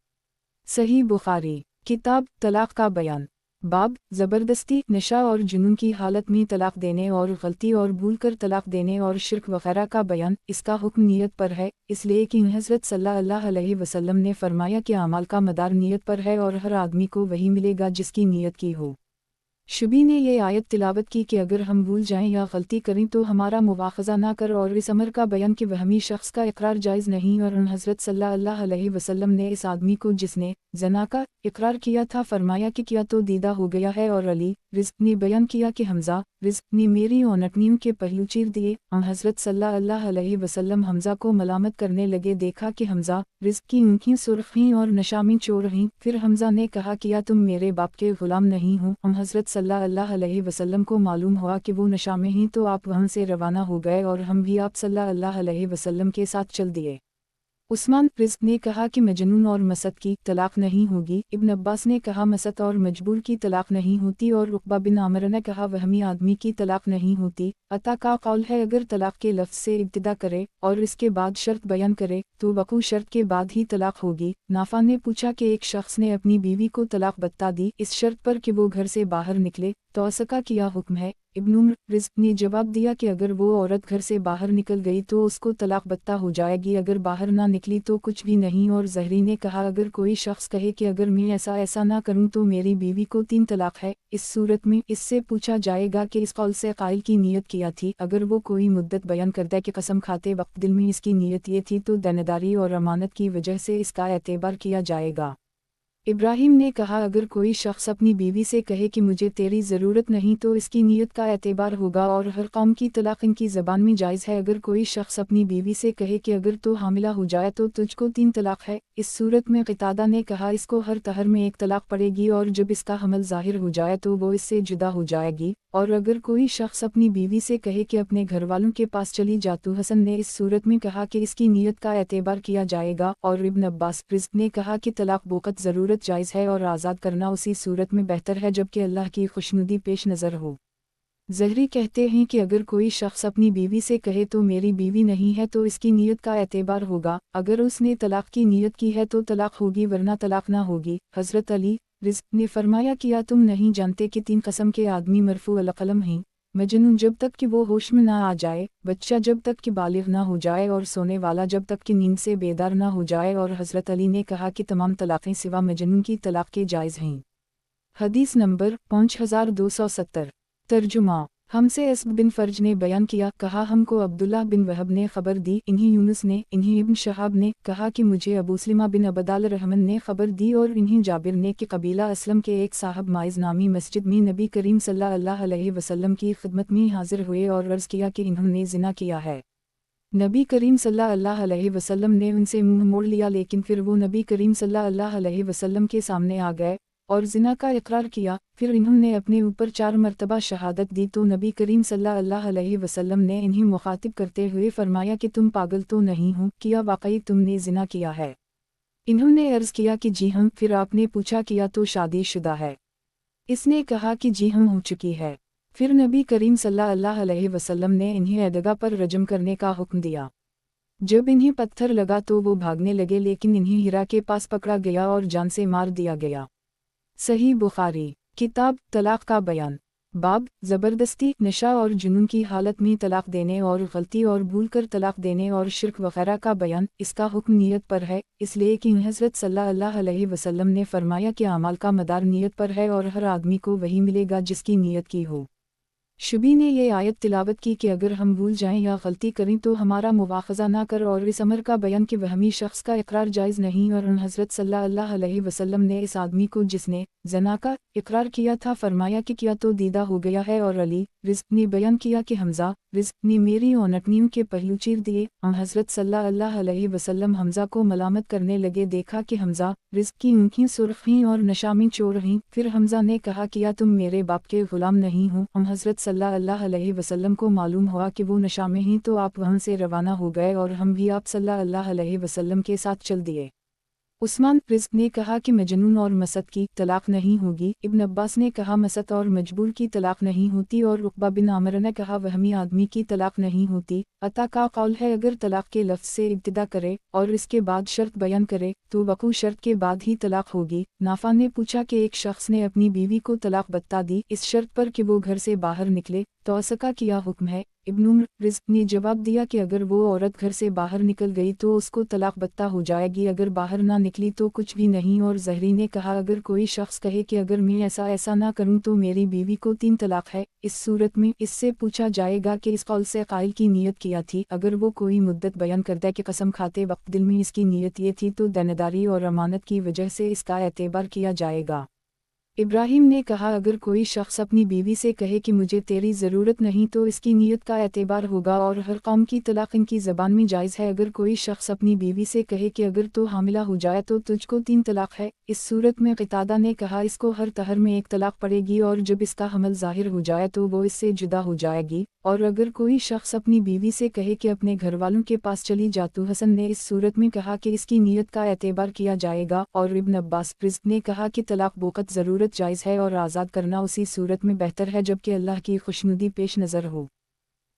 सही बुखारी किताब तलाक़ का बयान। बाब ज़बरदस्ती, नशा और जुनून की हालत में तलाक देने और गलती और भूल कर तलाक देने और शिर्क वगैरह का बयान। इसका हुक्म नीयत पर है, इसलिए कि हज़रत सल्लल्लाहु अलैहि वसल्लम ने फरमाया कि अमाल का मदार नीयत पर है और हर आदमी को वही मिलेगा जिसकी नीयत की हो। शुबी ने ये आयत तिलावत की कि अगर हम भूल जाएं या गलती करें तो हमारा मुवाख़ज़ा ना कर, और इस अमर का बयान कि वहमी शख्स का इकरार जायज़ नहीं। और हज़रत सल्लल्लाहु अलैहि वसल्लम ने इस आदमी को जिसने ज़ना का इकरार किया था फरमाया कि क्या तो दीदा हो गया है। और अली रिज़्क़ ने बयान किया कि हमज़ा रिज़्क़ ने मेरी औनटनियों के पहलू चीर दिए। हज़रत सल्लल्लाहु अलैहि वसल्लम हमज़ा को मलामत करने लगे, देखा कि हमज़ा रिज़्क़ की आँखें सुर्ख़ हैं और नशा में चोर हैं। फिर हमज़ा ने कहा, किया तुम मेरे बाप के ग़ुलाम नहीं हो? हज़रत सल्लल्लाहु अलैहि वसल्लम को मालूम हुआ कि वो नशा में हैं, तो आप वहाँ से रवाना हो गए और हम भी आप सल्लल्लाहु अलैहि वसल्लम के साथ चल दिए। उस्मान रिज़्क़ ने कहा कि मजनून और मसद की तलाक नहीं होगी। इब्न अब्बास ने कहा मसद और मजबूर की तलाक नहीं होती, और उक़बा बिन आमिर ने कहा वहमी आदमी की तलाक नहीं होती। अता का कौल है अगर तलाक के लफ्ज़ से इब्तिदा करे और इसके बाद शर्त बयान करे तो वक़ू शर्त के बाद ही तलाक होगी। नाफा ने पूछा कि एक शख्स ने अपनी बीवी को तलाक बता दी इस शर्त पर कि वो घर से बाहर निकले, तो उसका क्या हुक्म है? इब्न उम्र रिज़्क़ ने जवाब दिया कि अगर वो औरत घर से बाहर निकल गई तो उसको तलाक बत्ता हो जाएगी, अगर बाहर ना निकली तो कुछ भी नहीं। और ज़हरी ने कहा अगर कोई शख्स कहे कि अगर मैं ऐसा ना करूं तो मेरी बीवी को 3 तलाक है, इस सूरत में इससे पूछा जाएगा कि इस कौल से कायल की नीयत क्या थी। अगर वो कोई मुद्दत बयान करता है कि कसम खाते वक्त दिल में इसकी नीयत ये थी तो देनदारी और अमानत की वजह से इसका एतबार किया जाएगा। इब्राहिम ने कहा अगर कोई शख्स अपनी बीवी से कहे कि मुझे तेरी ज़रूरत नहीं तो इसकी नीयत का एतबार होगा। और हर कौम की तलाक इनकी ज़बान में जायज़ है। अगर कोई शख्स अपनी बीवी से कहे कि अगर तो हामिला हो जाए तो तुझको 3 तलाक है, इस सूरत में क़तादा ने कहा इसको हर तहर में 1 तलाक पड़ेगी, और जब इसका हमल ज़ाहिर हो जाए तो वो इससे जुदा हो जाएगी। और अगर कोई शख्स अपनी बीवी से कहे कि अपने घर वालों के पास चली जा तो हसन ने इस सूरत में कहा कि इसकी नीयत का एतबार किया जाएगा। और इब्न अब्बास रिज़्क़ ने कहा कि तलाक बोक़त ज़रूरत जायज़ है और आज़ाद करना उसी सूरत में बेहतर है जबकि अल्लाह की खुशनुदी पेश नज़र हो। ज़हरी कहते हैं कि अगर कोई शख्स अपनी बीवी से कहे तो मेरी बीवी नहीं है तो इसकी नीयत का एतबार होगा, अगर उसने तलाक की नीयत की है तो तलाक होगी वरना तलाक ना होगी। हज़रत अली रिज़्क़ ने फरमाया किया तुम नहीं जानते कि 3 कस्म के आदमी मरफू अल क़लम हैं? मजनून जब तक कि वो होश में ना आ जाए, बच्चा जब तक कि बालिग ना हो जाए, और सोने वाला जब तक कि नींद से बेदार ना हो जाए। और हज़रत अली ने कहा कि तमाम तलाक़ें सिवा मजनून की तलाक के जायज़ हैं। हदीस नंबर 5270। तर्जुमा हमसे अस्ब बिन फ़र्ज ने बयान किया, कहा हमको अब्दुल्लाह बिन वहब ने ख़बर दी, इन्हीं यूनुस ने, इन्हीं इब्न शहाब ने कहा कि मुझे अबू सलिमा बिन अबदाल रहमन ने ख़बर दी, और इन्हीं जाबिर ने कि कबीला असलम के एक साहब माइज़ नामी मस्जिद में नबी करीम सल्लल्लाहु अलैहि वसल्लम की खिदमत में हाजिर हुए और अर्ज़ किया कि इन्होंने ज़िना किया है। नबी करीम सल्लल्लाहु अलैहि वसल्लम ने उनसे मुँह मोड़ लिया, लेकिन फिर वो नबी करीम सल्लल्लाहु अलैहि वसल्लम के सामने आ गए और ज़िना का इकरार किया। फिर इन्होंने अपने ऊपर 4 मरतबा शहादत दी तो नबी करीम सल्लल्लाहु अलैहि वसल्लम ने इन्हें मुखातिब करते हुए फरमाया कि तुम पागल तो नहीं हो, किया वाकई तुमने ज़िना किया है? इन्होंने अर्ज़ किया कि जी हम। फिर आपने पूछा किया तो शादीशुदा है? इसने कहा कि जी हम हो चुकी है। फिर नबी करीम सल्लल्लाहु अलैहि वसल्लम ने इन्हें अदगा पर रजम करने का हुक्म दिया। जब इन्हें पत्थर लगा तो वो भागने लगे, लेकिन इन्हें हिरा के पास पकड़ा गया और जान से मार दिया गया। सही बुखारी किताब तलाक का बयान। बाब ज़बरदस्ती, नशा और जुनून की हालत में तलाक देने और गलती और भूल कर तलाक देने और शिर्क वगैरह का बयान। इसका हुक्म नीयत पर है, इसलिए कि हज़रत सल्लल्लाहु अलैहि वसल्लम ने फरमाया कि अमाल का मदार नीयत पर है और हर आदमी को वही मिलेगा जिसकी नीयत की हो। शुबी ने ये आयत तिलावत की कि अगर हम भूल जाएं या गलती करें तो हमारा मुवाख़ज़ा ना कर, और इस अमर का बयान कि वहमी शख्स का इकरार जायज़ नहीं। और हज़रत सल्लल्लाहु अलैहि वसल्लम ने इस आदमी को जिसने ज़ना का इकरार किया था फरमाया कि क्या तो दीदा हो गया है। और अली रिज़्क़ ने बयान किया कि हमज़ा रिज़्क़ ने मेरी औनटनियों के पहलू चीर दिए। हज़रत सल्लल्लाहु अलैहि वसल्लम हमज़ा को मलामत करने लगे, देखा कि हमज़ा रिज़्क़ की आँखें सुर्ख़ हैं और नशा में चोर हैं। फिर हमज़ा ने कहा किया तुम मेरे बाप के ग़ुलाम नहीं हो? हज़रत सल्लल्लाहु अलैहि वसल्लम को मालूम हुआ कि वो नशा में हैं, तो आप वहाँ से रवाना हो गए और हम भी आप सल्लल्लाहु अलैहि वसल्लम के साथ चल दिए। उस्मान रिज़्क ने कहा कि मजनून और मसद की तलाक नहीं होगी। इब्न अब्बास ने कहा मसद और मजबूर की तलाक नहीं होती, और उक़बा बिन आमिर ने कहा वहमी आदमी की तलाक नहीं होती। अता का कौल है अगर तलाक के लफ्ज़ से इब्तिदा करे और इसके बाद शर्त बयान करे तो वक़ू शर्त के बाद ही तलाक होगी। नाफा ने पूछा कि एक शख्स ने अपनी बीवी को तलाक बता दी इस शर्त पर कि वो घर से बाहर निकले तो उसका क्या हुक्म है? इब्न रिज़्क ने जवाब दिया कि अगर वो औरत घर से बाहर निकल गई तो उसको तलाक बत्ता हो जाएगी, अगर बाहर ना निकली तो कुछ भी नहीं। और ज़हरी ने कहा अगर कोई शख्स कहे कि अगर मैं ऐसा ना करूं तो मेरी बीवी को 3 तलाक है, इस सूरत में इससे पूछा जाएगा कि इस कौल से कायल की नीयत किया थी। अगर वो कोई मुद्दत बयान करता कि कसम खाते वक्त दिल में इसकी नीयत ये थी तो देनदारी और अमानत की वजह से इसका एतबार किया जाएगा। इब्राहिम ने कहा अगर कोई शख्स अपनी बीवी से कहे कि मुझे तेरी ज़रूरत नहीं तो इसकी नीयत का एतबार होगा, और हर कौम की तलाक इनकी ज़बान में जायज़ है। अगर कोई शख्स अपनी बीवी से कहे कि अगर तो हामिला हो जाए तो तुझको 3 तलाक है, इस सूरत में क़तादा ने कहा इसको हर तहर में 1 तलाक पड़ेगी, और जब इसका हमल ज़ाहिर हो जाए तो वो इससे जुदा हो जाएगी। और अगर कोई शख्स अपनी बीवी से कहे कि अपने घर वालों के पास चली जा तो हसन ने इस सूरत में कहा कि इसकी नीयत का एतबार किया जाएगा। और इब्न अब्बास रिज़्क ने कहा कि तलाक बोक़त ज़रूरत जायज़ है और आज़ाद करना उसी सूरत में बेहतर है जबकि अल्लाह की खुशनुदी पेश नज़र हो।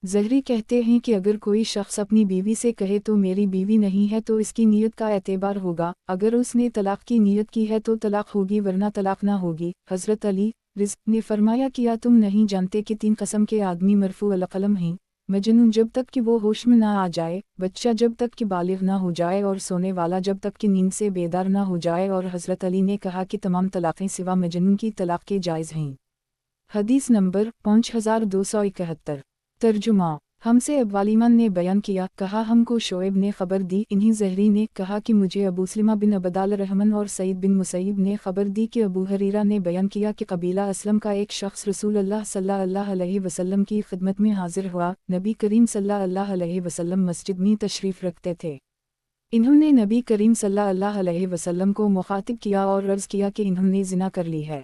ज़हरी कहते हैं कि अगर कोई शख्स अपनी बीवी से कहे तो मेरी बीवी नहीं है तो इसकी नीयत का एतबार होगा, अगर उसने तलाक की नीयत की है तो तलाक होगी वरना तलाक ना होगी। हज़रत अली रिज़्क ने फरमाया किया तुम नहीं जानते कि 3 कस्म के आदमी मरफू अल कलम हैं, मजनून जब तक कि वो होश में ना आ जाए, बच्चा जब तक कि बालिग ना हो जाए, और सोने वाला जब तक कि नींद से बेदार ना हो जाए। और हज़रत अली ने कहा कि तमाम तलाक़ें सिवा मजनून की तलाक़ के जायज़ हैं। हदीस नंबर 5271। तर्जुमा हमसे अब्वालिमान ने बयान किया, कहा हमको शोएब ने खबर दी, इन्हीं ज़हरी ने कहा कि मुझे अबू सलमा बिन अबदाल रहमन और सईद बिन मुसैब ने खबर दी कि अबू हरीरा ने बयान किया कि कबीला असलम का एक शख्स रसूल अल्लाह सल्लल्लाहु अलैहि वसल्लम की खिदमत में हाजिर हुआ। नबी करीम सल्लल्लाहु अलैहि वसल्लम मस्जिद में तशरीफ़ रखते थे। इन्होंने नबी करीम सल्लल्लाहु अलैहि वसल्लम को मुखातिब किया और अर्ज़ किया कि इन्होंने ज़िना कर ली है।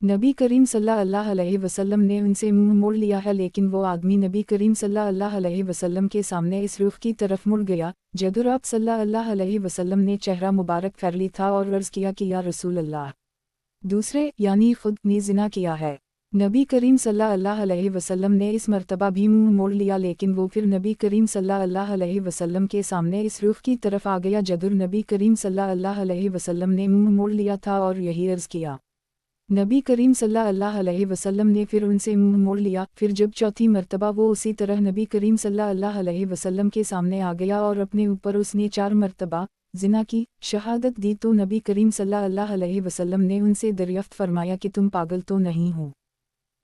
नबी करीम सल्लल्लाहु अलैहि वसल्लम ने उनसे मुंह मोड़ लिया है, लेकिन वो आदमी नबी करीम सल्लल्लाहु अलैहि वसल्लम के सामने इस रुख की तरफ मुड़ गया जदुर आप सल्लल्लाहु अलैहि वसल्लम ने चेहरा मुबारक फेर ली था और अर्ज़ किया कि या रसूल अल्लाह, दूसरे यानी खुद ने ज़िना किया है। नबी करीम सल्लल्लाहु अलैहि वसल्लम ने इस मर्तबा भी मुंह मोड़ लिया, लेकिन वो फिर नबी करीम सल्लल्लाहु अलैहि वसल्लम के सामने इस रुख की तरफ आ गया जदुर नबी करीम सल्लल्लाहु अलैहि वसल्लम ने मुंह मोड़ लिया था और यही अर्ज़ किया। नबी करीम सल्लल्लाहु अलैहि वसल्लम ने फिर उनसे मुंह मोड़ लिया। फिर जब चौथी मर्तबा वो उसी तरह नबी करीम सल्लल्लाहु अलैहि वसल्लम के सामने आ गया और अपने ऊपर उसने 4 मर्तबा ज़िना की शहादत दी तो नबी करीम सल्लल्लाहु अलैहि वसल्लम ने उनसे दरियाफ्त फरमाया कि तुम पागल तो नहीं हो?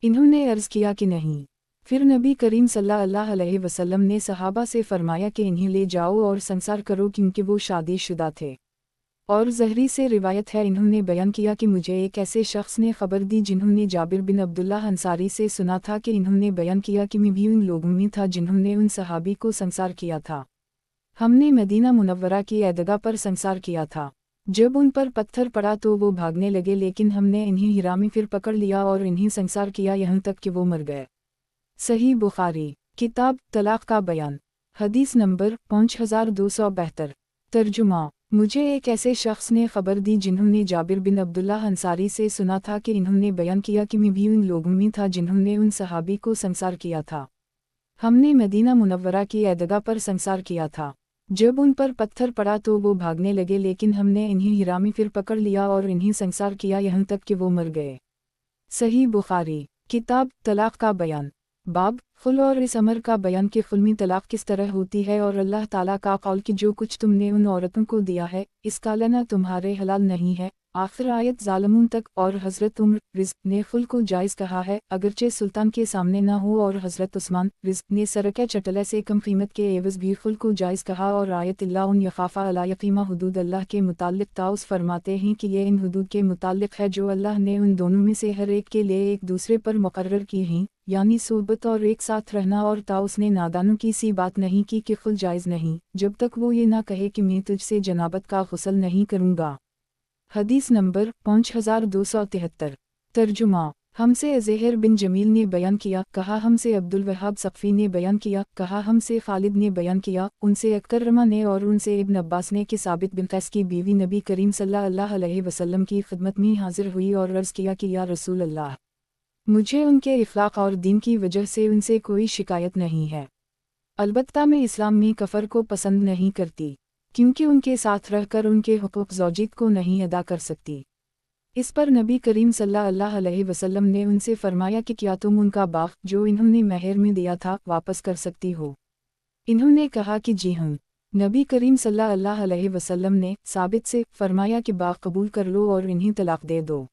इन्होंने अर्ज़ किया कि नहीं। फिर नबी करीम सल्लल्लाहु अलैहि वसल्लम ने सहाबा से फरमाया कि इन्हें ले जाओ और संसार करो, क्योंकि वो शादीशुदा थे। और ज़हरी से रिवायत है, इन्होंने बयान किया कि मुझे एक ऐसे शख्स ने खबर दी जिन्होंने जाबिर बिन अब्दुल्लाह अंसारी से सुना था कि इन्होंने बयान किया कि मैं भी उन लोगों में था जिन्होंने उन सहाबी को संसार किया था। हमने मदीना मुनव्वरा की ऐदगाह पर संसार किया था। जब उन पर पत्थर पड़ा तो वो भागने लगे, लेकिन हमने इन्हें हिरा में फिर पकड़ लिया और इन्हें संसार किया यहाँ तक कि वो मर गए। सही बुखारी किताब तलाक़ का बयान। हदीस नंबर 5272। तर्जुमा मुझे एक ऐसे शख्स ने खबर दी जिन्होंने जाबिर बिन अब्दुल्लाह अंसारी से सुना था कि इन्होंने बयान किया कि मैं भी उन लोगों में था जिन्होंने उन सहाबी को संसार किया था। हमने मदीना मुनव्वरा की ऐदगाह पर संसार किया था। जब उन पर पत्थर पड़ा तो वो भागने लगे, लेकिन हमने इन्हें हिरा में फिर पकड़ लिया और इन्हें संसार किया यहाँ तक कि वो मर गए। सही बुखारी किताब तलाक़ का बयान। बाब खुल और इस अमर का बयान कि खुल में तलाक़ किस तरह होती है और अल्लाह ताला का कौल कि जो कुछ तुमने उन औरतों को दिया है इसका लेना तुम्हारे हलाल नहीं है, आखिर आयत ज़ालिमून तक। और हज़रत उमर रिज़्क ने खुल को जायज़ कहा है अगरचे सुल्तान के सामने ना हो, और हज़रत उस्मान रिज़्क ने सरके चटले से कम कीमत के एवज़ भी खुल को जायज़ कहा। और आयत इल्ला उन यखाफ़ा अला यकीमा हुदूद अल्लाह के मुताल्लिक़ ताउस फरमाते हैं कि ये इन हुदूद के मुताल्लिक़ है जो अल्लाह ने उन दोनों में से हर एक के लिए एक दूसरे पर मुकर्रर की हैं, यानी सोबत और एक साथ रहना। और ताउस ने नादानों की सी बात नहीं की कि खुल जायज़ नहीं जब तक वो ये ना कहे कि मैं तुझसे जनाबत का गुस्ल नहीं करूँगा। हदीस नंबर 5273। तर्जुमा हमसे अज़हर बिन जमील ने बयान किया, कहा हमसे अब्दुल वहाब सक़फ़ी ने बयान किया, कहा हमसे खालिद ने बयान किया, उनसे अकरमा ने और उनसे इब्न अब्बास ने कि साबित बिन कैस की बीवी नबी करीम सल्लल्लाहु अलैहि वसल्लम की खिदमत में हाजिर हुई और अर्ज़ किया कि या रसूल अल्लाह, मुझे उनके इफ़लाक़ और दीन की वजह से उनसे कोई शिकायत नहीं है। अलबत्ता मैं इस्लाम में कफ़र को पसंद नहीं करती, क्योंकि उनके साथ रहकर उनके हुकूक़ ज़ौजियत को नहीं अदा कर सकती। इस पर नबी करीम सल्लल्लाहु अलैहि वसल्लम ने उनसे फरमाया कि क्या तुम उनका बाग़ जो इन्होंने महर में दिया था वापस कर सकती हो? इन्होंने कहा कि जी हाँ। नबी करीम सल्लल्लाहु अलैहि वसल्लम ने साबित से फरमाया कि बाग़ कबूल कर लो और इन्हें तलाक दे दो।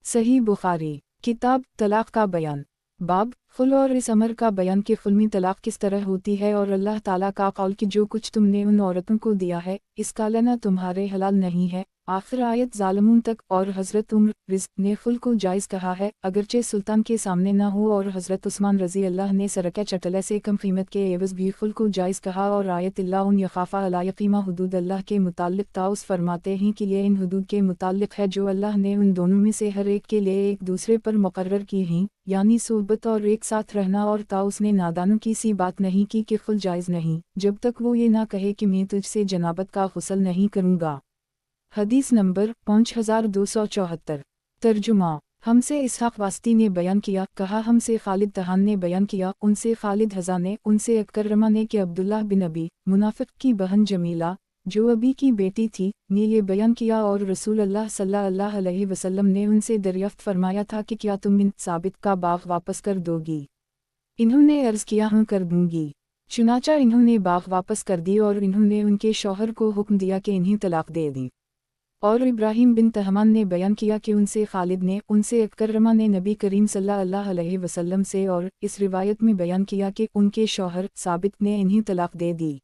सही बुखारी किताब तलाक का बयान बाब खुल और इस अमर का बयान कि खुल्मी तलाक किस तरह होती है और अल्लाह ताला का कौल कि जो कुछ तुमने उन औरतों को दिया है इसका लेना तुम्हारे हलाल नहीं है। आखिर आयत ज़ालिमून तक। और हज़रत उम्र रिज़्क़ ने खुल को जायज़ कहा है अगरचे सुल्तान के सामने ना हो, और हज़रत उस्मान रज़ी अल्लाह ने सरका चटले से कम कीमत के एवज़ भी खुल को जायज़ कहा। और आयत अल्लाह उन यखाफ़ा अला यक़ीमा हुदूद अल्लाह के मुताल्लिक़ ताउस फरमाते हैं कि ये इन हुदूद के मुताल्लिक़ है जो अल्लाह ने उन दोनों में से हर एक के लिए एक दूसरे पर मुक़र्रर की हैं, यानी सोहबत और एक साथ रहना। और ताउस ने नादानों की सी बात नहीं की कि खुल जायज़ नहीं जब तक वो ये ना कहे कि मैं तुझसे जनाबत का गुस्ल नहीं करूँगा। हदीस नंबर 5274। तर्जुमा हमसे इसहाक़ वास्ती ने बयान किया, कहा हमसे खालिद तहान ने बयान किया, उनसे खालिद हज़ा ने, उनसे अकरमा ने कि अब्दुल्लाह बिन अबी मुनाफ़िक़ की बहन जमीला जो अबी की बेटी थी ने ये बयान किया और रसूल अल्लाह सल्लल्लाहु अलैहि वसल्लम ने उनसे दरियाफ़्त फरमाया था कि क्या तुम इन साबित का बाग़ वापस कर दोगी? इन्होंने अर्ज़ किया हाँ कर दूँगी। चुनाचा इन्होंने बाग़ वापस कर दी और इन्होंने उनके शौहर को हुक्म दिया कि इन्हें तलाक दे दी। और इब्राहीम बिन तहमान ने बयान किया कि उनसे खालिद ने, उनसे अकरमा ने नबी करीम सल्लल्लाहु अलैहि वसल्लम से और इस रिवायत में बयान किया कि उनके शौहर साबित ने इन्हें तलाक दे दी।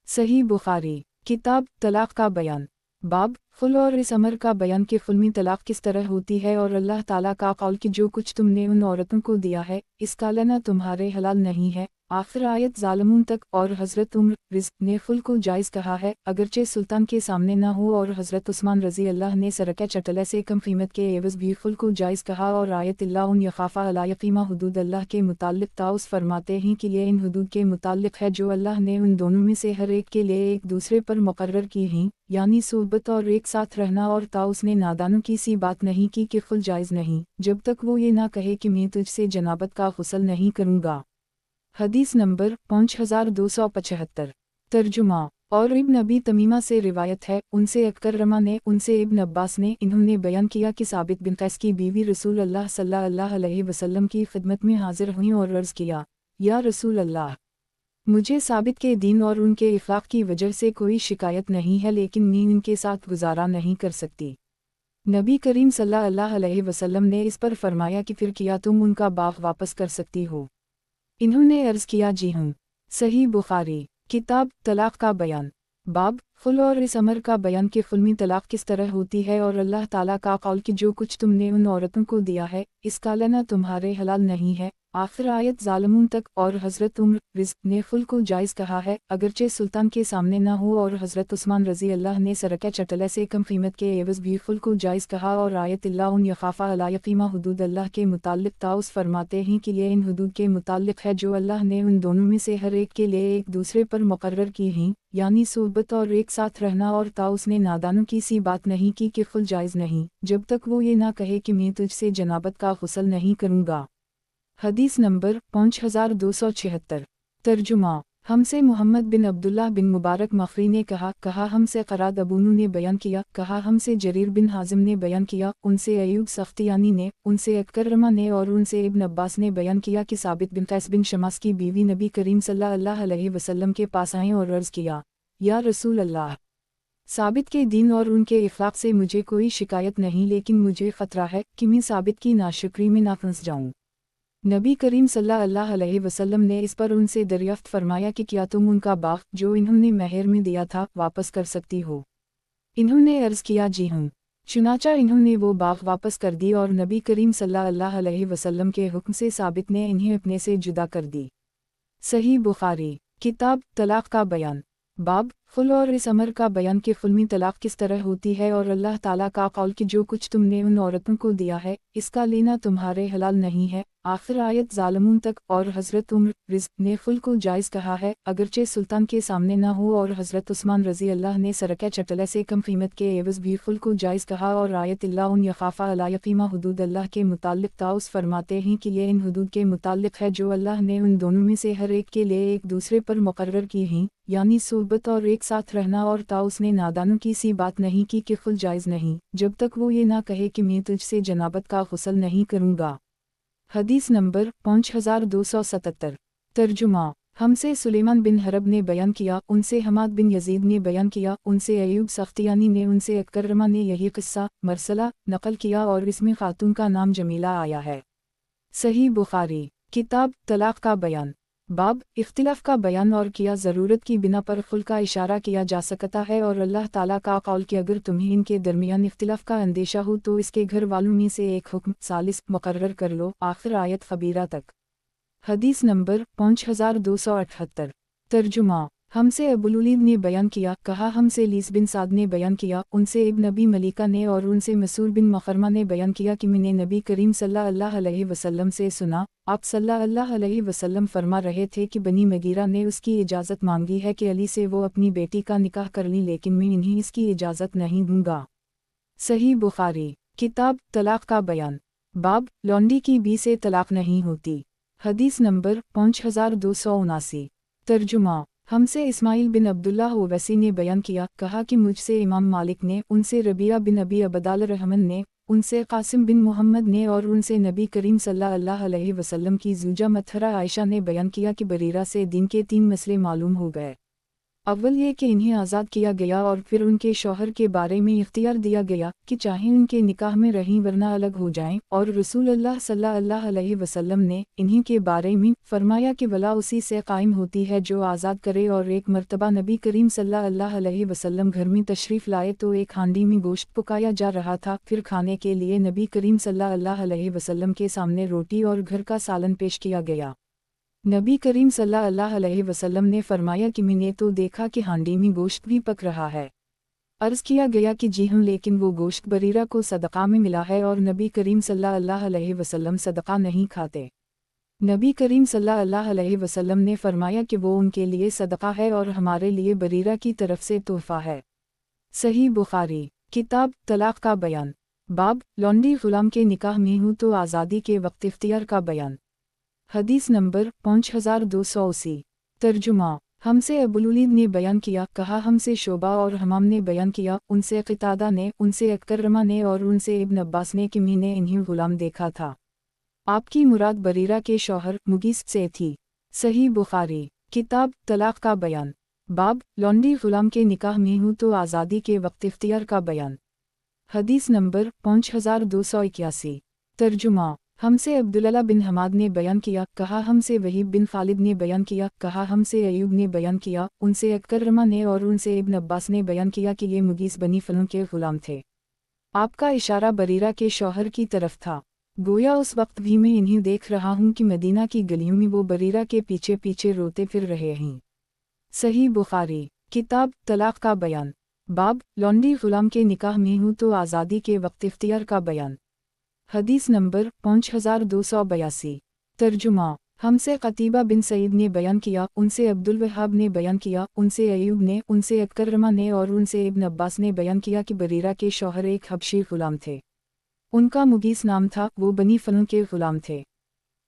सही बुखारी किताब तलाक का बयान बाब खुल और इस अमर का बयान कि खुल्मी तलाक किस तरह होती है और अल्लाह ताला का कौल कि जो कुछ तुमने उन औरतों को दिया है इसका लेना तुम्हारे हलाल नहीं है। आखिर आयत ज़ालिमून तक। और हज़रत उम्र रिज़्क़ ने खुल को जायज़ कहा है अगरचे सुल्तान के सामने ना हो, और हज़रत उस्मान रज़ी अल्लाह ने सरका चटले से कम कीमत के एवज़ भी खुल को जायज़ कहा। और आयत अल्लाह उन यखाफ़ा अला यक़ीमा हुदूद अल्लाह के मुताल्लिक़ ताउस फरमाते हैं कि ये इन हुदूद के मुताल्लिक़ है जो अल्लाह ने उन दोनों में से हर एक के लिए एक दूसरे पर मुक़र्रर की हैं, यानी सोहबत और एक साथ रहना। और ताउस ने नादानों की सी बात नहीं की कि खुल जायज़ नहीं जब तक वो ये ना कहे कि मैं तुझसे जनाबत का गुस्ल नहीं करूँगा। हदीस नंबर 5275। तर्जुमा और इब्न अबी तमीमा से रिवायत है, उनसे अकरमा ने, उनसे इब्न अब्बास ने, इन्होंने बयान किया कि साबित बिन कैस की बीवी रसूल अल्लाह सल्लल्लाहु अलैहि वसल्लम की खिदमत में हाजिर हुई और अर्ज़ किया, या रसूल अल्लाह, मुझे साबित के दीन और उनके इफ़लाक़ की वजह से कोई शिकायत नहीं है, लेकिन मैं इनके साथ गुजारा नहीं कर सकती। नबी करीम सल्लल्लाहु अलैहि वसल्लम ने इस पर फरमाया कि फिर क्या तुम उनका बाग़ वापस कर सकती हो? इन्होंने अर्ज़ किया जी हाँ। सही बुखारी किताब तलाक का बयान बाब खुल और इस अमर का बयान कि खुल्मी तलाक किस तरह होती है और अल्लाह ताला का कौल कि जो कुछ तुमने उन औरतों को दिया है इसका लेना तुम्हारे हलाल नहीं है। आखिर आयत ज़ालिमून तक। और हज़रत उम्र रिज़्क़ ने खुल को जायज़ कहा है अगरचे सुल्तान के सामने ना हो, और हज़रत उस्मान रज़ी अल्लाह ने सरका चटले से कम कीमत के एवज़ भी खुल को जायज़ कहा। और आयत अल्लाह उन यखाफ़ा अला यक़ीमा हुदूद अल्लाह के मुताल्लिक़ ताउस फरमाते हैं कि ये इन हुदूद के मुताल्लिक़ है जो अल्लाह ने उन दोनों में से हर एक के लिए एक दूसरे पर मुक़र्रर की हैं, यानी सोहबत और एक साथ रहना। और ताउस ने नादानों की सी बात नहीं की कि खुल जायज़ नहीं जब तक वो ये ना कहे कि मैं तुझसे जनाबत का गुस्ल नहीं करूँगा। हदीस नंबर 5276। तर्जुमा हमसे मोहम्मद बिन अब्दुल्लाह बिन मुबारक मखरी ने कहा हमसे क़राद अबूनू ने बयान किया, कहा हमसे जरीर बिन हाजिम ने बयान किया, उनसे अयूब सख्तियानी ने, उनसे अकरमा ने और उनसे इब्न अब्बास ने बयान किया कि साबित बिन कैस बिन शमास की बीवी नबी करीम सल्लल्लाहु अलैहि वसल्लम के पास आए और अर्ज़ किया, या रसूल अल्लाह, साबित के दीन और उनके इफ़लाक़ से मुझे कोई शिकायत नहीं, लेकिन मुझे ख़तरा है कि मैं साबित की नाशुक्री में ना फंस जाऊँ। नबी करीम सल्लल्लाहु अलैहि वसल्लम ने इस पर उनसे दरियाफ़्त फरमाया कि क्या तुम उनका बाग़ जो इन्होंने महर में दिया था वापस कर सकती हो? इन्होंने अर्ज़ किया जी हाँ। चुनाचा इन्होंने वो बाग़ वापस कर दी और नबी करीम सल्लल्लाहु अलैहि वसल्लम के हुक्म से साबित ने इन्हें अपने से जुदा कर दी। सही बुखारी किताब तलाक का बयान बाब खुल और इस अमर का बयान कि खुलमी तलाक किस तरह होती है और अल्लाह ताला का कौल कि जो कुछ तुमने उन औरतों को दिया है इसका लेना तुम्हारे हलाल नहीं है। आखिर आयत ज़ालिमून तक। और हज़रत उमर रिज़्क़ ने खुल को जायज़ कहा है अगरचे सुल्तान के सामने ना हो, और हज़रत उस्मान रज़ी अल्लाह ने सरका चटले से कम कीमत के एवज़ भी खुल को जायज़ कहा। और आयत इल्ला उन यखाफ़ा अला यक़ीमा हुदूद अल्लाह के मुताल्लिक़ ताउस फरमाते हैं कि ये इन हुदूद के मुताल्लिक़ है जो अल्लाह ने उन दोनों में से हर एक के लिए एक दूसरे पर मुक़र्रर की हैं, यानी सोहबत और एक साथ रहना। और ताउस ने नादानों की सी बात नहीं की कि खुल जायज़ नहीं जब तक वो ये ना कहे कि मैं तुझसे जनाबत का गुस्ल नहीं करूँगा। हदीस नंबर 5277। तर्जुमा। हमसे सुलेमान बिन हरब ने बयान किया, उनसे हमाद बिन यजीद ने बयान किया, उनसे अयूब सख्तियानी ने, उनसे अकरमा ने यही किस्सा मरसला नकल किया और इसमें खातून का नाम जमीला आया है। सही बुखारी किताब तलाक का बयान। बाब इख्तिलाफ का बयान और किया ज़रूरत की बिना पर खुल का इशारा किया जा सकता है और अल्लाह ताला का कौल कि अगर तुम्हें इनके दरमियान इख्तिलाफ का अंदेशा हो तो इसके घर वालों में से एक हुक्म सालिस मुकर्रर कर लो। आखिर आयत खबीरा तक। हदीस नंबर 5278। तर्जुमा। हमसे अबुलुलीद ने बयान किया, कहा हमसे लीस बिन साद ने बयान किया, उनसे इब्न नबी मलिका ने और उनसे मसूर बिन मखरमा ने बयान किया कि मैंने नबी करीम सल्लल्लाहु अलैहि वसल्लम से सुना, आप सल्लल्लाहु अलैहि वसल्लम फरमा रहे थे कि बनी मगीरा ने उसकी इजाज़त मांगी है कि अली से वो अपनी बेटी का निकाह कर ली, लेकिन मैं इन्हें इसकी इजाज़त नहीं दूंगा। सही बुखारी किताब तलाक का बयान। बाब लौंडी की बी से तलाक नहीं होती। हदीस नंबर 5279। तर्जुमा। हमसे इस्माइल बिन अब्दुल्लाह ओवैसी ने बयान किया, कहा कि मुझसे इमाम मालिक ने, उनसे रबिया बिन अबी अबदाल रहमन ने, उनसे कासिम बिन मोहम्मद ने और उनसे नबी करीम सल्लल्लाहु अलैहि वसल्लम की ज़ूजा मतहरा आयशा ने बयान किया कि बरीरा से दीन के 3 मसले मालूम हो गए। अव्वल ये कि इन्हें आज़ाद किया गया और फिर उनके शौहर के बारे में इख्तियार दिया गया कि चाहे उनके निकाह में रहें वरना अलग हो जाएं, और रसूल अल्लाह सल्लल्लाहु अलैहि वसल्लम ने इन्हीं के बारे में फरमाया कि वला उसी से कायम होती है जो आज़ाद करे। और एक मर्तबा नबी करीम सल्लल्लाहु अलैहि वसल्लम घर में तशरीफ़ लाए तो एक हांडी में गोश्त पकाया जा रहा था। फिर खाने के लिए नबी करीम सल्लल्लाहु अलैहि वसल्लम के सामने रोटी और घर का सालन पेश किया गया। नबी करीम सल्लल्लाहु अलैहि वसल्लम ने फरमाया कि मैंने तो देखा कि हांडी में गोश्त भी पक रहा है। अर्ज़ किया गया कि जी हाँ, लेकिन वो गोश्त बरीरा को सदक़ा में मिला है और नबी करीम सल्लल्लाहु अलैहि वसल्लम सदक़ा नहीं खाते। नबी करीम सल्लल्लाहु अलैहि वसल्लम ने फरमाया कि वो उनके लिए सदक़ा है और हमारे लिए बरीरा की तरफ से तोहफ़ा है। सही बुखारी किताब तलाक का बयान। बाब लौंडी ग़ुलाम के निकाह में हूँ तो आज़ादी के वक्त इख्तियार का बयान। हदीस नंबर 5280। तर्जुमा। हमसे अबुलुलीद ने बयान किया, कहा हमसे शोबा और हमाम ने बयान किया, उनसे क़तादा ने, उनसे अकरमा ने और उनसे इब्न अब्बास ने कि मैंने इन्हें ग़ुलाम देखा था। आपकी मुराद बरीरा के शौहर मुगीस से थी। सही बुखारी किताब तलाक का बयान। बाब लौंडी ग़ुलाम के निकाह में हूँ तो आज़ादी के वक्त इख्तियार का बयान। हदीस नंबर 5281। तर्जुमा। हमसे अब्दुल्लाह बिन हमाद ने बयान किया, कहा हमसे वहीब बिन खालिद ने बयान किया, कहा हमसे अयूब ने बयान किया, उनसे अकरमा ने और उनसे इब्न अब्बास ने बयान किया कि ये मुगीस बनी फलन के ग़ुलाम थे। आपका इशारा बरीरा के शौहर की तरफ था। गोया उस वक्त भी मैं इन्हें देख रहा हूँ कि मदीना की गलियों में वो बरीरा के पीछे पीछे रोते फिर रहे हैं। सही बुखारी किताब तलाक का बयान। बाब लौंडी ग़ुलाम के निकाह में हूँ तो आज़ादी के वक्त इख्तियार का बयान। हदीस नंबर 5282। तर्जुमा। हमसे क़तीबा बिन सईद ने बयान किया, उनसे अब्दुल वहाब ने बयान किया, उनसे अयूब ने, उनसे अकरमा ने और उनसे इब्न अब्बास ने बयान किया कि बरीरा के शौहर एक हबशी ग़ुलाम थे। उनका मुगीस नाम था, वो बनी फलन के ग़ुलाम थे।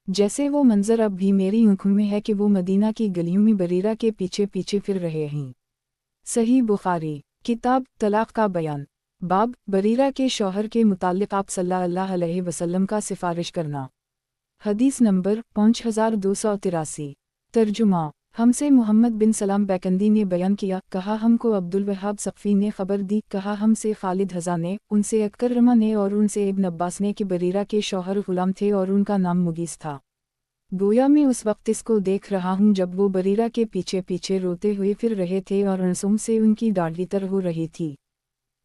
जैसे वो मंज़र अब भी मेरी आँखों में है कि वो मदीना की गलियों में बरीरा के पीछे पीछे फिर रहे हैं। सही बुखारी किताब तलाक का बयान। बाब बरीरा के शौहर के मुताल्लिक़ आप सल्लल्लाहु अलैहि वसल्लम का सिफारिश करना। हदीस नंबर 5283। तर्जुमा। हमसे मोहम्मद बिन सलाम बैकंदी ने बयान किया, कहा हमको अब्दुल वहाब सक़फ़ी ने ख़बर दी, कहा हमसे खालिद हज़ा ने, उनसे अकरमा ने और उनसे इब्न अब्बास ने कि बरीरा के शौहर ग़ुलाम थे और उनका नाम मुगीस था। गोया मैं उस वक्त इसको देख रहा हूँ जब वो बरीरा के पीछे पीछे रोते हुए फिर रहे थे और रसूम से उनकी दाढ़ी तर हो रही थी।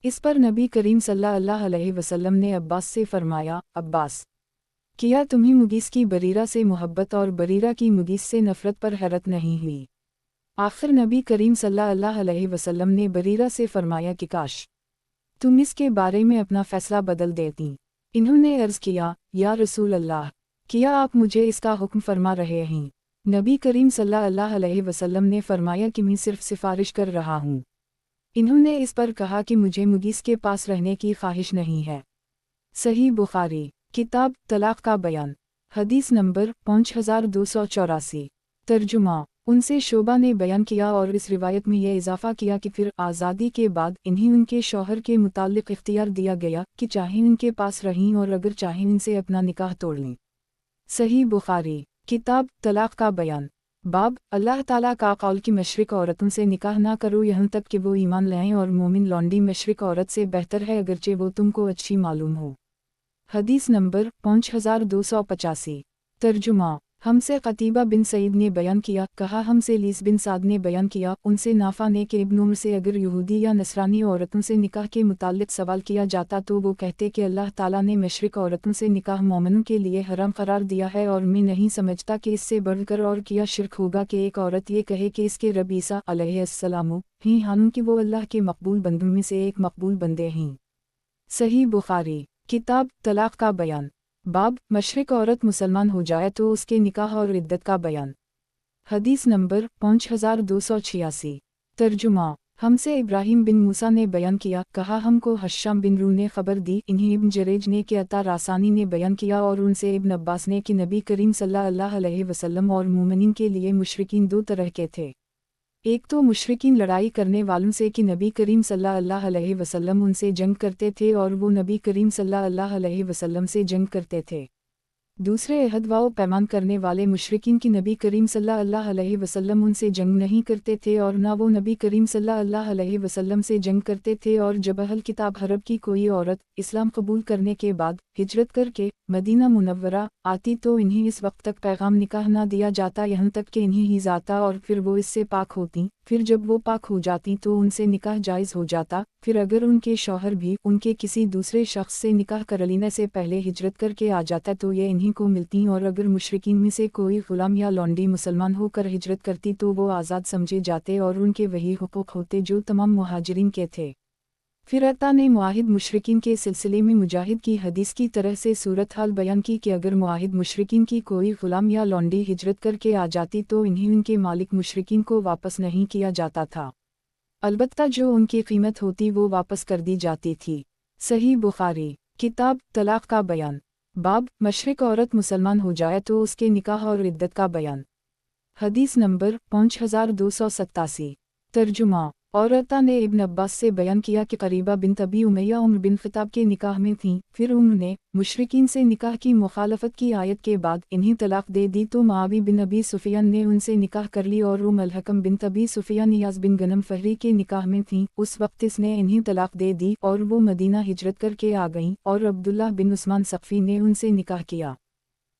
इस पर नबी करीम सल्लल्लाहु अलैहि वसल्लम ने अब्बास से फरमाया, अब्बास, किया तुम्हें मुगीस की बरीरा से मोहब्बत और बरीरा की मुगीस से नफ़रत पर हैरत नहीं हुई? आखिर नबी करीम सल्लल्लाहु अलैहि वसल्लम ने बरीरा से फरमाया कि काश तुम इसके बारे में अपना फ़ैसला बदल देती। इन्होंने अर्ज़ किया, या रसूल अल्लाह, क्या आप मुझे इसका हुक्म फरमा रहे हैं? नबी करीम सल्लल्लाहु अलैहि वसल्लम ने फरमाया कि मैं सिर्फ सिफारिश कर रहा हूँ। इन्होंने इस पर कहा कि मुझे मुगीस के पास रहने की ख्वाहिश नहीं है। सही बुखारी, किताब तलाक़ का बयान, हदीस नंबर 5284। तर्जुमा, उनसे शोबा ने बयान किया और इस रिवायत में यह इजाफ़ा किया कि फिर आज़ादी के बाद इन्हें उनके शौहर के मुताल्लिक़ इख्तियार दिया गया कि चाहे उनके पास रहें और अगर चाहें इनसे अपना निकाह तोड़ लें। सही बुखारी, किताब तलाक़ का बयान, बाब अल्लाह ताला का कौल की मशरिक औरतों से निकाह ना करो यहाँ तक कि वो ईमान लाएं और मोमिन लौंडी मशरिक औरत से बेहतर है अगरचे वो तुमको अच्छी मालूम हो। हदीस नंबर 5285। तर्जुमा, हमसे क़तीबा बिन सईद ने बयान किया, कहा हमसे लीस बिन साद ने बयान किया, उनसे नाफा ने कि इब्न उम्र से अगर यहूदी या नसरानी औरतों से निकाह के मुताल्लिक़ सवाल किया जाता तो वो कहते कि अल्लाह ताला ने मशरिक औरतों से निकाह मोमिनों के लिए हराम करार दिया है और मैं नहीं समझता कि इससे बढ़कर और क्या शिरक होगा कि एक औरत ये कहे कि इसके रब ईसा अलैहिस्सलाम ही हालांकि वो अल्लाह के मकबूल बंदों में से एक मकबूल बंदे हैं। सही बुखारी, किताब तलाक़ का बयान, बाब मशरिक औरत मुसलमान हो जाए तो उसके निकाह और इद्दत का बयान, हदीस नंबर 5286। तर्जुमा, हमसे इब्राहिम बिन मूसा ने बयान किया, कहा हमको हश्शाम बिन रू ने खबर दी, इन्हें इब्न जरेज ने कि अता रासानी ने बयान किया और उनसे इब्न अब्बास ने कि नबी करीम सल्लल्लाहु अलैहि वसल्लम और मोमिनीन के लिए मुशरिकीन दो तरह के थे। एक तो मुशरिकीन लड़ाई करने वालों से कि नबी करीम सल्लल्लाहु अलैहि वसल्लम उनसे जंग करते थे और वो नबी करीम सल्लल्लाहु अलैहि वसल्लम से जंग करते थे। दूसरे अहद व पैमान करने वाले मुशरिकीन की नबी करीम सल्लल्लाहु अलैहि वसल्लम उनसे जंग नहीं करते थे और न वो नबी करीम सल्लल्लाहु अलैहि वसल्लम से जंग करते थे। और जब अहल किताब हरब की कोई औरत इस्लाम कबूल करने के बाद हिजरत करके मदीना मुनव्वरा आती तो इन्हें इस वक्त तक पैगाम निकाह ना दिया जाता यहाँ तक कि इन्हें ही जाता और फिर वो इससे पाक होती। फिर जब वो पाक हो जाती तो उनसे निकाह जायज़ हो जाता। फिर अगर उनके शौहर भी उनके किसी दूसरे शख्स से निकाह कर लेने से पहले हिजरत करके आ जाता तो ये इन्हीं को मिलती और अगर मुशरिकीन में से कोई ग़ुलाम या लौंडी मुसलमान होकर हिजरत करती तो वो आज़ाद समझे जाते और उनके वही हुकूक होते जो तमाम मुहाजिरीन के थे। फिर अता ने मुआहिद मुशरिकीन के सिलसिले में मुजाहिद की हदीस की तरह से सूरत हाल बयान की कि अगर मुआहिद मुशरिकीन की कोई ग़ुलाम या लौंडी हिजरत करके आ जाती तो इन्हें उनके मालिक मुशरिकीन को वापस नहीं किया जाता था, अलबत्ता जो उनकी कीमत होती वो वापस कर दी जाती थी। सही बुखारी, किताब तलाक़ का बयान, बाब मशरिक औरत मुसलमान हो जाए तो उसके निकाह और इद्दत का बयान, हदीस नंबर 5287। तर्जुमा, और अता ने इब्न अब्बास से बयान किया कि करीबा बिन अबी उमैया उम्र बिन ख़िताब के निकाह में थीं। फिर उम्र ने मुशरिकीन से निकाह की मुखालफत की आयत के बाद इन्हें तलाक़ दे दी तो मुआवी बिन अबी सुफ़ियान ने उनसे निकाह कर ली और उम अल-हकम बिन अबी सुफ़ियान याज़ बिन गनम फ़हरी के निकाह में थीं। उस वक्त इसने इन्हें तलाक़ दे दी और वो मदीना हिजरत करके आ गईं और अब्दुल्लाह बिन उस्मान सक़फ़ी ने उनसे निकाह किया।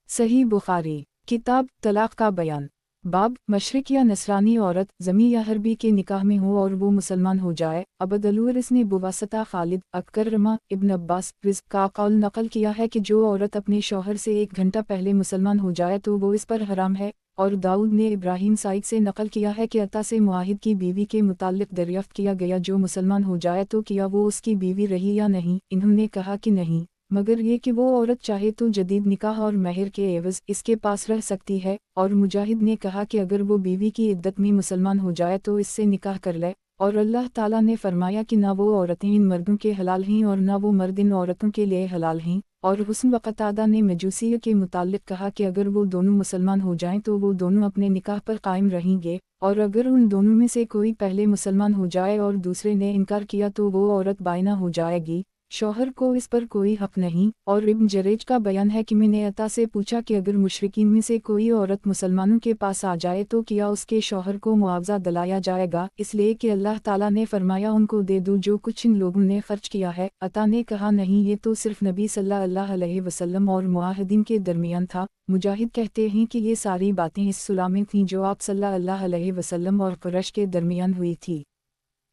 सही बुखारी, किताब तलाक़ का बयान, बाब मशरिक या नसरानी औरत ज़मी या हरबी के निकाह में हो और वो मुसलमान हो जाए। अबदलूरिस ने बुवासता खालिद अकरमा इब्न अब्बास रिज़्क़ का कौल नकल किया है कि जो औरत अपने शौहर से 1 घंटा पहले मुसलमान हो जाए तो वो इस पर हराम है। और दाऊद ने इब्राहिम साइद से नकल किया है कि अता से मुआहिद की बीवी के मुताल्लिक़ दरियाफ़्त किया गया जो मुसलमान हो जाए तो क्या वो उसकी बीवी रही या नहीं। इन्होंने कहा कि नहीं, मगर ये कि वो औरत चाहे तो जदीद निकाह और महर के एवज़ इसके पास रह सकती है। और मुजाहिद ने कहा कि अगर वो बीवी की इद्दत में मुसलमान हो जाए तो इससे निकाह कर ले। और अल्लाह ताला ने फरमाया कि ना वो औरतें इन मर्दों के हलाल हैं और ना वो मर्द इन औरतों के लिए हलाल हैं। और हुस्न व क़तादा ने मजूसिया के मुताल्लिक़ कहा कि अगर वो दोनों मुसलमान हो जाएं तो वो दोनों अपने निकाह पर कायम रहेंगे और अगर उन दोनों में से कोई पहले मुसलमान हो जाए और दूसरे ने इनकार किया तो वो औरत बाइना हो जाएगी, शौहर को इस पर कोई हक नहीं। और इब्न जरेज का बयान है कि मैंने अता से पूछा कि अगर मुशरिकीन में से कोई औरत मुसलमानों के पास आ जाए तो क्या उसके शौहर को मुआवजा दिलाया जाएगा, इसलिए कि अल्लाह ताला ने फरमाया उनको दे दो जो कुछ इन लोगों ने खर्च किया है। अता ने कहा नहीं, ये तो सिर्फ नबी सल्लल्लाहु अलैहि वसल्लम और मुआहिदीन के दरमियान था। मुजाहिद कहते हैं कि ये सारी बातें इस सुलह में थीं जो आप सल्लल्लाहु अलैहि वसल्लम और कुरैश के दरमियान हुई थी।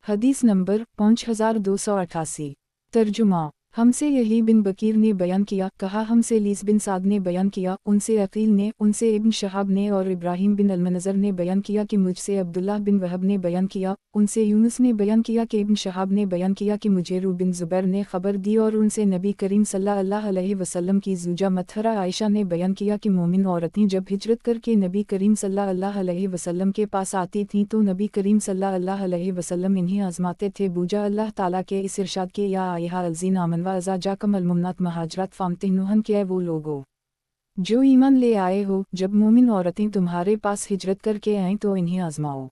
हदीस नंबर 5288। तर्जुमा, हमसे यही बिन बकीर ने बयान किया, कहा हमसे लीस बिन साद ने बयान किया, उनसे अकील ने, उनसे इब्न शहाब ने और इब्राहिम बिन अलमनज़र ने बयान किया कि मुझसे अब्दुल्लाह बिन वहब ने बयान किया, उनसे यूनुस ने बयान किया कि इब्न शहाब ने बयान किया कि मुझे रू बिन ज़ुबैर ने खबर दी और उनसे नबी करीम सल्लल्लाहु अलैहि वसल्लम की ज़ूजा मतहरा आयशा ने बयान किया कि मोमिन औरतें जब हिजरत करके नबी करीम सल्लल्लाहु अलैहि वसल्लम के पास आती थीं तो नबी करीम सल्लल्लाहु अलैहि वसल्लम इन्हें आजमाते थे। बूजा अल्लाह ताला के इस इरशाद के या आयहा अलज़ीन आमनवा अज़ा जाकम अलमुमनात महाजरात फामतिहनुहन के वो लोगो जो ईमान ले आए हो, जब मोमिन औरतें तुम्हारे पास हिजरत करके आएं तो इन्हें आजमाओ।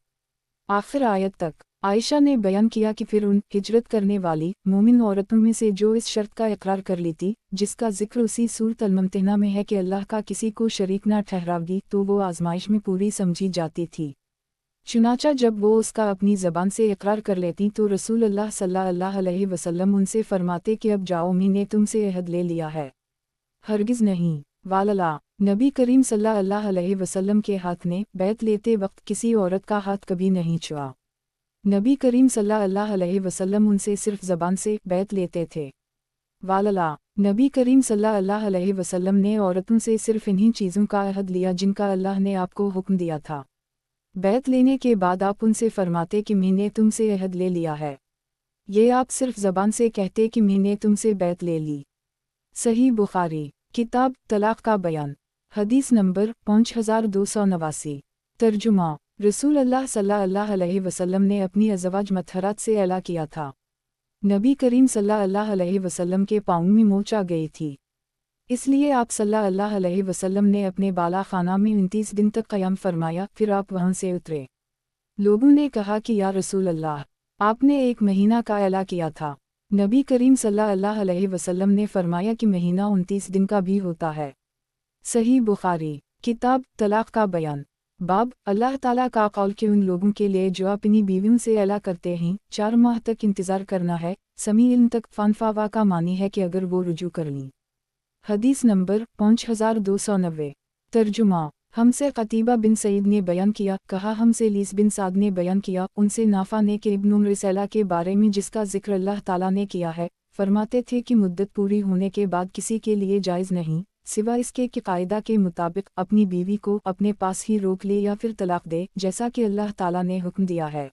आखिर आयत तक। आयशा ने बयान किया कि फिर उन हिजरत करने वाली मोमिन औरतों में से जो इस शर्त का इकरार कर लेती जिसका जिक्र उसी सूरत अल-मुम्तहिना में है कि अल्लाह का किसी को शरीक ना ठहरावगी, तो वो आजमाइश में पूरी समझी जाती थी। चुनाचा जब वो उसका अपनी ज़बान से इकरार कर लेती तो रसूल अल्लाह सल्लल्लाहु अलैहि वसल्लम उनसे फरमाते कि अब जाओ, मैंने तुमसे अहद ले लिया है। हरगिज़ नहीं, वालला। नबी करीम सल्लल्लाहु अलैहि वसल्लम के हाथ ने बैत लेते वक्त किसी औरत का हाथ कभी नहीं छुआ। नबी करीम सल्लल्लाहु अलैहि वसल्लम उनसे सिर्फ ज़बान से बैत लेते थे। वालला। नबी करीम सल्लल्लाहु अलैहि वसल्लम ने औरतों से सिर्फ इन्हीं चीज़ों का अहद लिया जिनका अल्लाह ने आपको हुक्म दिया था। बैत लेने के बाद आप उनसे फरमाते कि मैंने तुमसे अहद ले लिया है। ये आप सिर्फ ज़बान से कहते कि मैंने तुमसे बैत ले ली। सही बुखारी किताब तलाक़ का बयान। हदीस नंबर 5289। तर्जुमा। रसूल अल्लाह सल्लल्लाहु अलैहि वसल्लम ने अपनी अज़वाज मतहरात से ऐला किया था। नबी करीम सल्लल्लाहु अलैहि वसल्लम के पाँव में मोच आ गई थी, इसलिए आप सल्लल्लाहु अलैहि वसल्लम ने अपने बाला खाना में 29 दिन तक क़याम फरमाया, फिर आप वहाँ से उतरे। लोगों ने कहा कि या रसूल अल्लाह, आपने एक महीना का ऐला किया था। नबी करीम सल्लल्लाहु अलैहि वसल्लम ने फरमाया कि महीना 29 दिन का भी होता है। सही बुखारी किताब तलाक़ का बयान। बाब अल्लाह ताला का कौल के उन लोगों के लिए जो अपनी बीवियों से ऐला करते हैं 4 माह तक इंतज़ार करना है। समी इल्म तक फ़ानफ़ावा का मानी है कि अगर वो रुजू कर लीं। हदीस नंबर 5290। तर्जुमा। हमसे क़तीबा बिन सईद ने बयान किया, कहा हमसे लीस बिन साद ने बयान किया, उनसे नाफ़ा ने कि इब्न उम्र सैला के बारे में जिसका जिक्र अल्लाह ताला ने किया है, फरमाते थे कि मुद्दत पूरी होने के बाद किसी के लिए जायज़ नहीं सिवा इसके कि कायदा के मुताबिक अपनी बीवी को अपने पास ही रोक ले या फिर तलाक दे, जैसा कि अल्लाह ताला ने हुक्म दिया है।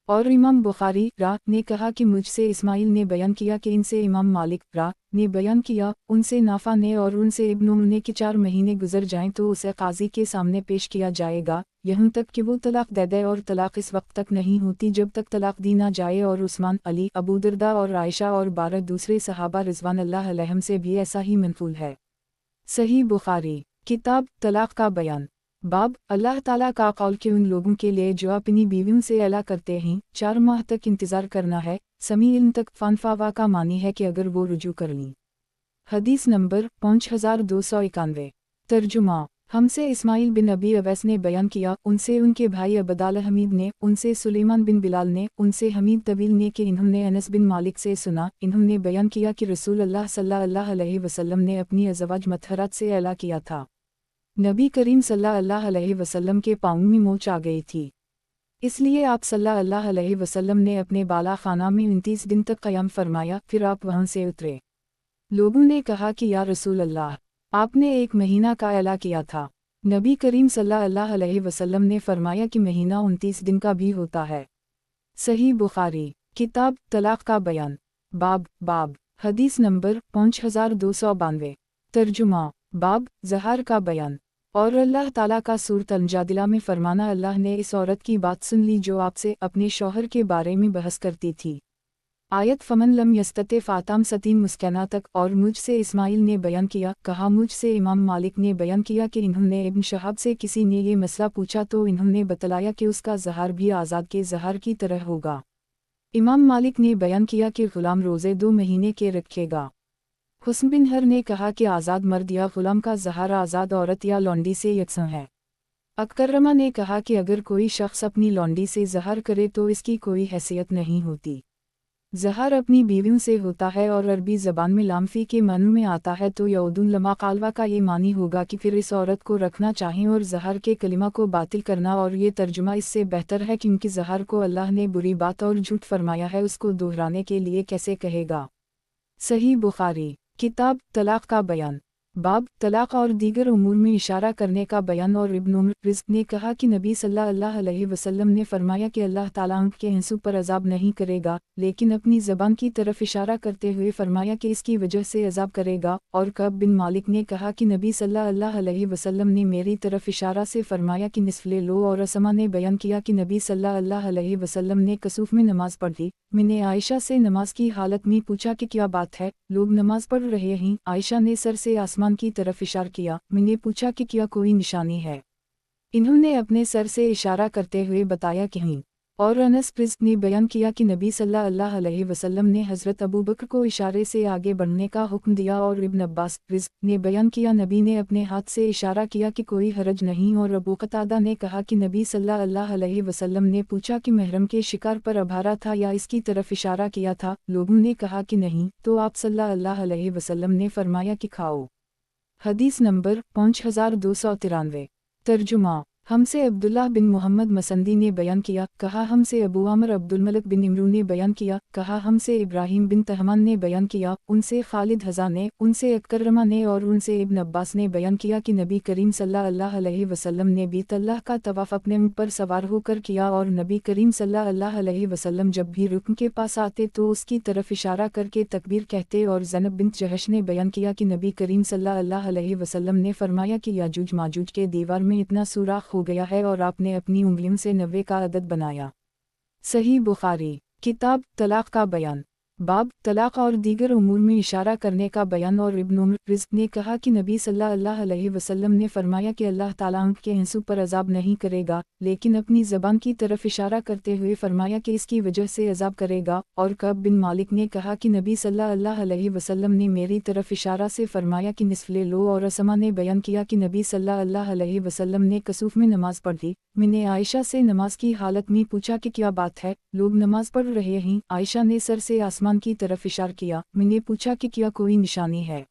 और इमाम बुखारी रा ने कहा कि मुझसे इस्माइल ने बयान किया कि इनसे इमाम मालिक रा ने बयान किया, उनसे नाफा ने और उनसे इब्न उम्र ने कि 4 महीने गुजर जाएं तो उसे काजी के सामने पेश किया जाएगा, यहाँ तक कि वो तलाक दे दे, और तलाक इस वक्त तक नहीं होती जब तक तलाक दी ना जाए। और उस्मान, अली, अबू दरदा और आयशा और 12 दूसरे सहाबा रिज़वान अल्लाह अलैहिम से भी ऐसा ही मनक़ूल है। सही बुखारी किताब तलाक का बयान। बाब अल्लाह ताला का कौल के उन लोगों के लिए जो अपनी बीवियों से ऐला करते हैं 4 माह तक इंतज़ार करना है। समी इल्म तक फ़ानफ़ावा का मानी है कि अगर वो रुजू कर लीं। हदीस नंबर 5291। तर्जुमा। हमसे इस्माइल बिन अबी अवैस ने बयान किया, उनसे उनके भाई अब्दाल हमीद ने, उनसे सुलेमान बिन बिलाल ने, उनसे हमीद तवील ने कि इन्होंने अनस बिन मालिक से सुना, इन्होंने बयान किया कि रसूल अल्लाह सल्लल्लाहु अलैहि वसल्लम ने अपनी अज़वाज मतहरात से ऐला किया था। नबी करीम सल्लल्लाहु अलैहि वसल्लम के पाँव में मोच आ गई थी, इसलिए आप सल्लल्लाहु अलैहि वसल्लम ने अपने बाला खाना में 29 दिन तक क़याम फरमाया, फिर आप वहाँ से उतरे। लोगों ने कहा कि या रसूल अल्लाह, आपने एक महीना का ऐला किया था। नबी करीम सल्लल्लाहु अलैहि वसल्लम ने फरमाया कि महीना 29 दिन का भी होता है। सही बुखारी किताब तलाक़ का बयान। बाब हदीस नंबर 5292। तर्जुमा। बाब ज़हार का बयान। और अल्लाह ताला का सूरत अल-मुजादिला में फरमाना, अल्लाह ने इस औरत की बात सुन ली जो आपसे अपने शौहर के बारे में बहस करती थी। आयत फमन लम यस्तते फ़ाताम सतीन मुस्कना तक। और मुझसे इस्माइल ने बयान किया, कहा मुझसे इमाम मालिक ने बयान किया कि इन्होंने इब्न शहाब से किसी ने ये मसला पूछा तो इन्होंने बतलाया कि उसका ज़हार भी आज़ाद के ज़हार की तरह होगा। इमाम मालिक ने बयान किया कि ग़ुलाम रोज़े 2 महीने के रखेगा। हुस्न बिन हर ने कहा कि आज़ाद मर्द या ग़ुलाम का ज़हार आज़ाद औरत या लौंडी से यकसा है। अकरमा ने कहा कि अगर कोई शख्स अपनी लौंडी से ज़हार करे तो इसकी कोई हैसियत नहीं होती। ज़हार अपनी बीवियों से होता है और अरबी ज़बान में लामफ़ी के मानू में आता है, तो यऊदुन लमा कालवा का ये मानी होगा कि फिर इस औरत को रखना चाहिए और ज़हार के कलिमा को बातिल करना। और ये तर्जुमा इससे बेहतर है क्योंकि ज़हार को अल्लाह ने बुरी बात और झूठ फरमाया है, उसको दोहराने के लिए कैसे कहेगा। صحیح बुखारी। किताब तलाक का बयान। बाब तलाक और दीगर उमूर में इशारा करने का बयान। और इब्न उम्र रिज़्क़ ने कहा कि नबी सल्लल्लाहु अलैहि वसल्लम ने फरमाया कि अल्लाह ताला आँख के आंसू पर अज़ाब नहीं करेगा, लेकिन अपनी ज़बान की तरफ इशारा करते हुए फरमाया कि इसकी वजह से अज़ाब करेगा। और कअब बिन मालिक ने कहा कि नबी सल्लल्लाहु अलैहि वसल्लम ने मेरी तरफ इशारा से फरमाया कि निस्फ़ ले लो। और असमा ने बयान किया कि नबी सल्लल्लाहु अलैहि वसल्लम ने कसूफ में नमाज पढ़ ली। मैंने आयशा से नमाज की हालत में पूछा कि क्या बात है, लोग नमाज पढ़ रहे हैं। आयशा ने सर से आसमान की तरफ इशारा किया। मैंने पूछा कि क्या कोई निशानी है। इन्होंने अपने सर से इशारा करते हुए बताया कि नहीं। और अनस रिज़्क़ ने बयान किया कि नबी सल्लल्लाहु अलैहि वसल्लम ने हज़रत अबू बकर को इशारे से आगे बढ़ने का हुक्म दिया। और इब्न अब्बास रिज़्क़ ने बयान किया नबी ने अपने हाथ से इशारा किया कि कोई हरज नहीं। और अबू कतादा ने कहा कि नबी सल्लल्लाहु अलैहि वसल्लम ने पूछा कि महरम के शिकार पर अभारा था या इसकी तरफ इशारा किया था। लोगों ने कहा कि नहीं, तो आप सल्लल्लाहु अलैहि वसल्लम ने फरमाया कि खाओ। हदीस नंबर 5293। तर्जुमा। हमसे अब्दुल्लाह बिन मोहम्मद मसंदी ने बयान किया, कहा हमसे अबू आमर अब्दुल मलिक बिन इमरू ने बयान किया, कहा हमसे इब्राहीम बिन तहमान ने बयान किया, उनसे खालिद हज़ा ने, उनसे अकरमा ने और उनसे इब्न अब्बास ने बयान किया कि नबी करीम सल्लल्लाहु अलैहि वसल्लम ने बीत अल्लाह का तवाफ़ अपने ऊँट पर सवार होकर किया। और नबी करीम सल्लल्लाहु अलैहि वसल्लम जब भी रुकन के पास आते तो उसकी तरफ इशारा करके तकबीर कहते। और ज़ैनब बिन्त जहश ने बयान किया कि नबी करीम सल्लल्लाहु अलैहि वसल्लम ने फरमाया कि याजूज माजूज के दीवार में इतना सुराख हो गया है और आपने अपनी उंगलियों से 90 का अदद बनाया। सही बुखारी। किताब तलाक का बयान। बाब तलाक और दीगर उमूर में इशारा करने का बयान। और इब्न उम्र रिज़्क़ ने कहा कि नबी सल्लल्लाहु अलैहि वसल्लम ने फरमाया कि अल्लाह ताला आँख के आंसू पर अज़ाब नहीं करेगा, लेकिन अपनी ज़बान की तरफ इशारा करते हुए फरमाया कि इसकी वजह से अज़ाब करेगा। और कअब बिन मालिक ने कहा कि नबी सल्लल्लाहु अलैहि वसल्लम ने मेरी तरफ इशारा से फरमाया कि निस्फ़ ले लो। और असमा ने बयान किया कि नबी सल्लल्लाहु अलैहि वसल्लम ने कसूफ में नमाज पढ़ ली। मैंने आयशा से नमाज की हालत में पूछा कि क्या बात है, लोग नमाज पढ़ रहे हैं। आयशा ने सर से आसमान की तरफ इशारा किया। मैंने पूछा कि क्या कोई निशानी है।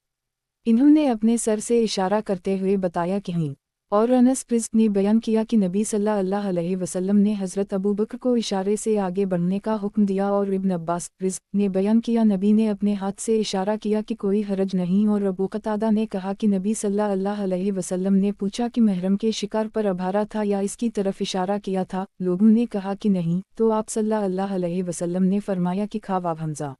इन्होंने अपने सर से इशारा करते हुए बताया कि नहीं। और अनस रिज़्क़ ने बयान किया कि नबी सल्लल्लाहु अलैहि वसल्लम ने हज़रत अबू बकर को इशारे से आगे बढ़ने का हुक्म दिया। और इब्न अब्बास रिज़्क़ ने बयान किया नबी ने अपने हाथ से इशारा किया कि कोई हरज नहीं। और अबू कतादा ने कहा कि नबी सल्लल्लाहु अलैहि वसल्लम ने पूछा कि महरम के शिकार पर अभारा था या इसकी तरफ इशारा किया था। लोगों ने कहा कि नहीं, तो आप सल्लल्लाहु अलैहि वसल्लम ने फरमाया कि खा वाव हमज़ा।